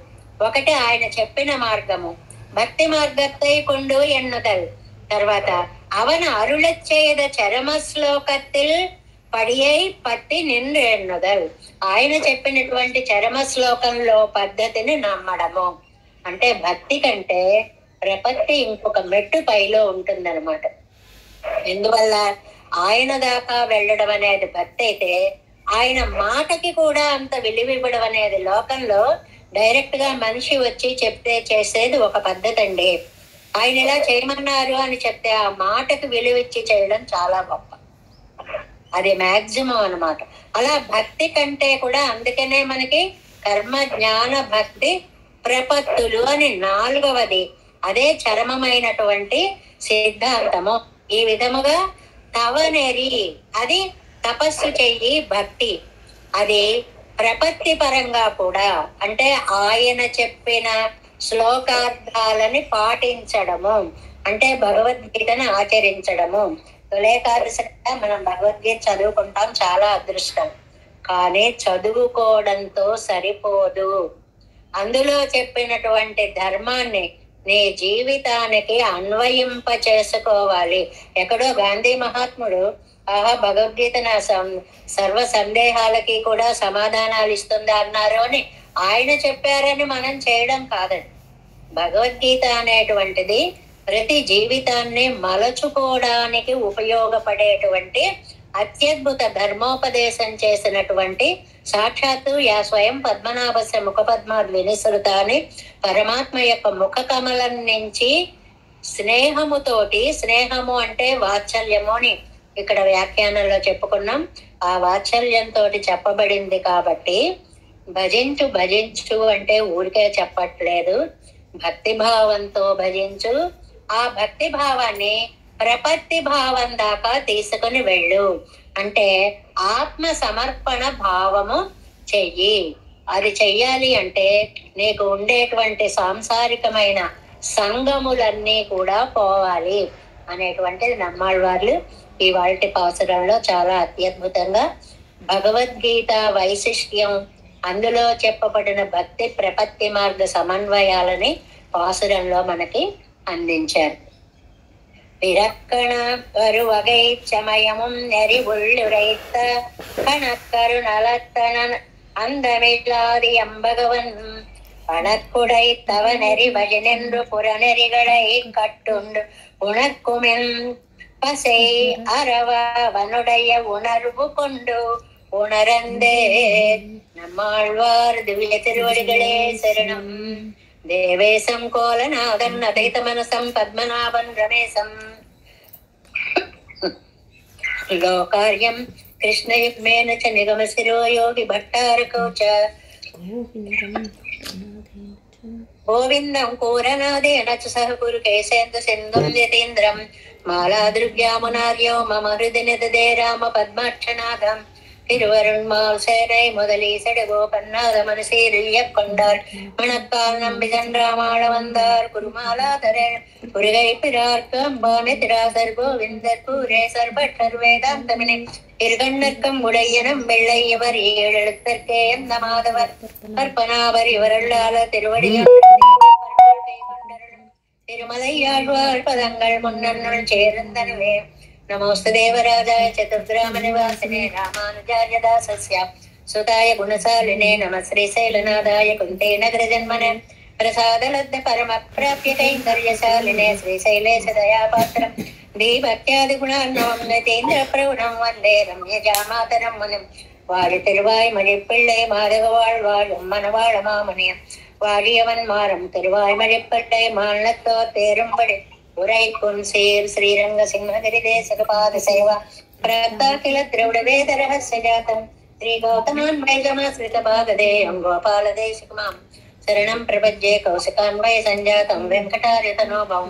ఒకటి ఆయన చెప్పిన మార్గము, భక్తి మార్గత్తై కొండు ఎన్నదల్. తర్వాత అవన అరుళచ్చేద చరమ శ్లోకத்தில் పడియై పట్టి నిన్ను ఎన్నదల్. ఆయన చెప్పినటువంటి చరమ శ్లోకంలో పద్ధతిని నమ్మడము. అంటే భక్తి కంటే ప్రపత్తి ఇంకొక మెట్టు పైలో ఉంటుందన్నమాట. ఎందువల్ల ఆయన దాకా వెళ్ళడం అనేది భక్తి అయితే, ఆయన మాటకి కూడా అంత విలువివ్వడం అనేది లోకంలో డైరెక్ట్ గా మనిషి వచ్చి చెప్తే చేసేది ఒక పద్ధతి అండి. ఆయన ఇలా చేయమన్నారు అని చెప్తే ఆ మాటకు విలువిచ్చి చేయడం చాలా గొప్ప, అది మ్యాక్సిమం అన్నమాట. అలా భక్తి కంటే కూడా అందుకనే మనకి కర్మ, జ్ఞాన, భక్తి, ప్రపత్తులు అని నాలుగవది, అదే చరమమైనటువంటి సిద్ధాంతము. ఈ విధముగా తవనెరి, అది తపస్సు చెయ్యి భక్తి, అది ప్రపత్తి పరంగా కూడా అంటే ఆయన చెప్పిన శ్లోకార్థాలని పాటించడము, అంటే భగవద్గీతను ఆచరించడము. తొలేకాదశిగా మనం భగవద్గీత చదువుకుంటాం, చాలా అదృష్టం. కానీ చదువుకోవడంతో సరిపోదు. అందులో చెప్పినటువంటి ధర్మాన్ని నీ జీవితానికి అన్వయింప చేసుకోవాలి. ఎక్కడో గాంధీ మహాత్ముడు భగవద్గీత నా సర్వ సందేహాలకి కూడా సమాధానాలు ఇస్తుంది అన్నారు అని ఆయన చెప్పారని మనం చేయడం కాదండి. భగవద్గీత అనేటువంటిది ప్రతి జీవితాన్ని మలచుకోవడానికి ఉపయోగపడేటువంటి అత్యద్భుత ధర్మోపదేశం చేసినటువంటి సాక్షాత్తు యా స్వయం పద్మనాభస్య ముఖ పద్మాద్ వినిసృత అని పరమాత్మ యొక్క ముఖ కమలం నుంచి స్నేహముతోటి, స్నేహము అంటే వాత్సల్యము అని ఇక్కడ వ్యాఖ్యానంలో చెప్పుకున్నాం, ఆ వాత్సల్యంతో చెప్పబడింది. కాబట్టి భజించు భజించు అంటే ఊరికే చెప్పట్లేదు, భక్తి భావంతో భజించు. ఆ భక్తి భావాన్ని ప్రపత్తి భావం దాకా తీసుకుని వెళ్ళు. అంటే ఆత్మ సమర్పణ భావము చెయ్యి. అది చెయ్యాలి అంటే నీకు ఉండేటువంటి సాంసారికమైన సంగములన్నీ కూడా పోవాలి అనేటువంటిది నమ్మాళ్ళవార్లు ఈ వాటి పాసురంలో చాలా అత్యద్భుతంగా భగవద్గీత వైశిష్ట్యం, అందులో చెప్పబడిన భక్తి ప్రపత్తి మార్గ సమన్వయాలని పాసురంలో మనకి అందించారు. பிறக்கண வருவகை சமயமும் நெறிவுள்ளுரைத்த கணக்கரு நலத்தனன் அந்தமில்லாதி அம்பகவன் பணக்குடை தவ நெறி வழிநின்று புறநெறிகளை கட்டுண்டு உணர்க்குமென் பசை அறவனுடைய உணர்வு கொண்டு உணரந்தே. நம்மாழ்வார் திவ்ய திருவடிகளே சரணம். దేవేశం కోలనాథం అదైత మనసం పద్మనాభం రమేశం లోకార్యం కృష్ణయుగ్మేన చ నిగమ శిరో యోగి భట్టారకౌ చ గోవిందం కూరనాదేన చ సహ కురు కేశేందు సింధుం యతీంద్రం మాలాదృగ్యామునార్యో మమ హృది నిదదే రామ పద్మాక్షనాథం திருவருண்மால் சேரை முதலீசடு கோபன்னாத மனசீரிய கொண்டார் மணக்கால் நம்பிதன் ராமாள வந்தார் குருமாலாதர குருகை பிறார்க்கு அம்பாமி திராசர் கோவிந்தர் கூரே சர்பட்டர் வேதாந்தமினே இருகண்ணர்க்கம் உடையனம் வெள்ளை இவர் ஏழெழுத்தற்கே எந்த மாதவர் கற்பனாவர் இவரல்லாத திருவடியார் திருமலையாழ்வார் பதங்கள் முன்னன்னுள் சேர்ந்தனவே. नमोस्तु देवराजाय चतुर्ग्राम निवासिने रामानुजाय दासस्य सुताय गुणशालिने नमः श्रीशैलनाथाय कुन्ते नगरजन्मने प्रसादलब्ध परमप्राप्य कैङ्कर्यशालिने श्रीशैलेश दयापात्रम् దీపత్యాది గుణాన్నేంద్ర ప్రగుణం వందే రమ్యజామాతరం మనం వాడి తిరువాయ్ మడి పిள்ளై మాదగ வாழ்வாழும் மணவாழ மாமணியம் வாழியவன் மாறம் திருவாய் மழிப்பட்டை மாநிலத்தோ தேரும்படி உரைக்கும் சீர் ஸ்ரீரங்க சிம்மகிரி தேசக பாத சேவா பிரத்தாகில திரவிட வேத ரகசிய ஜாத்தம் శ్రీ గౌతమాన్వైజమాశ్రిత భాగదేయం గోపాలదేశికమాం శరణం ప్రపద్యే కౌశికాన్వయ సంజాతం వెంకటార్యతనోభం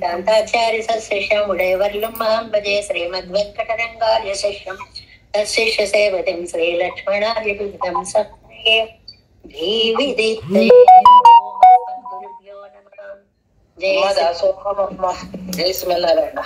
దాంతాచార్య సశిష్యం ఉడయవర్లం మహం భజే శ్రీమద్వెంకటరంగార్య శిష్యం తశిష్య సేవతిం శ్రీలక్ష్మణార్యబిద్ధం సత్యే ధీవిదిత్తే గురుభ్యో నమః జయ శ్రీమన్నారాయణ.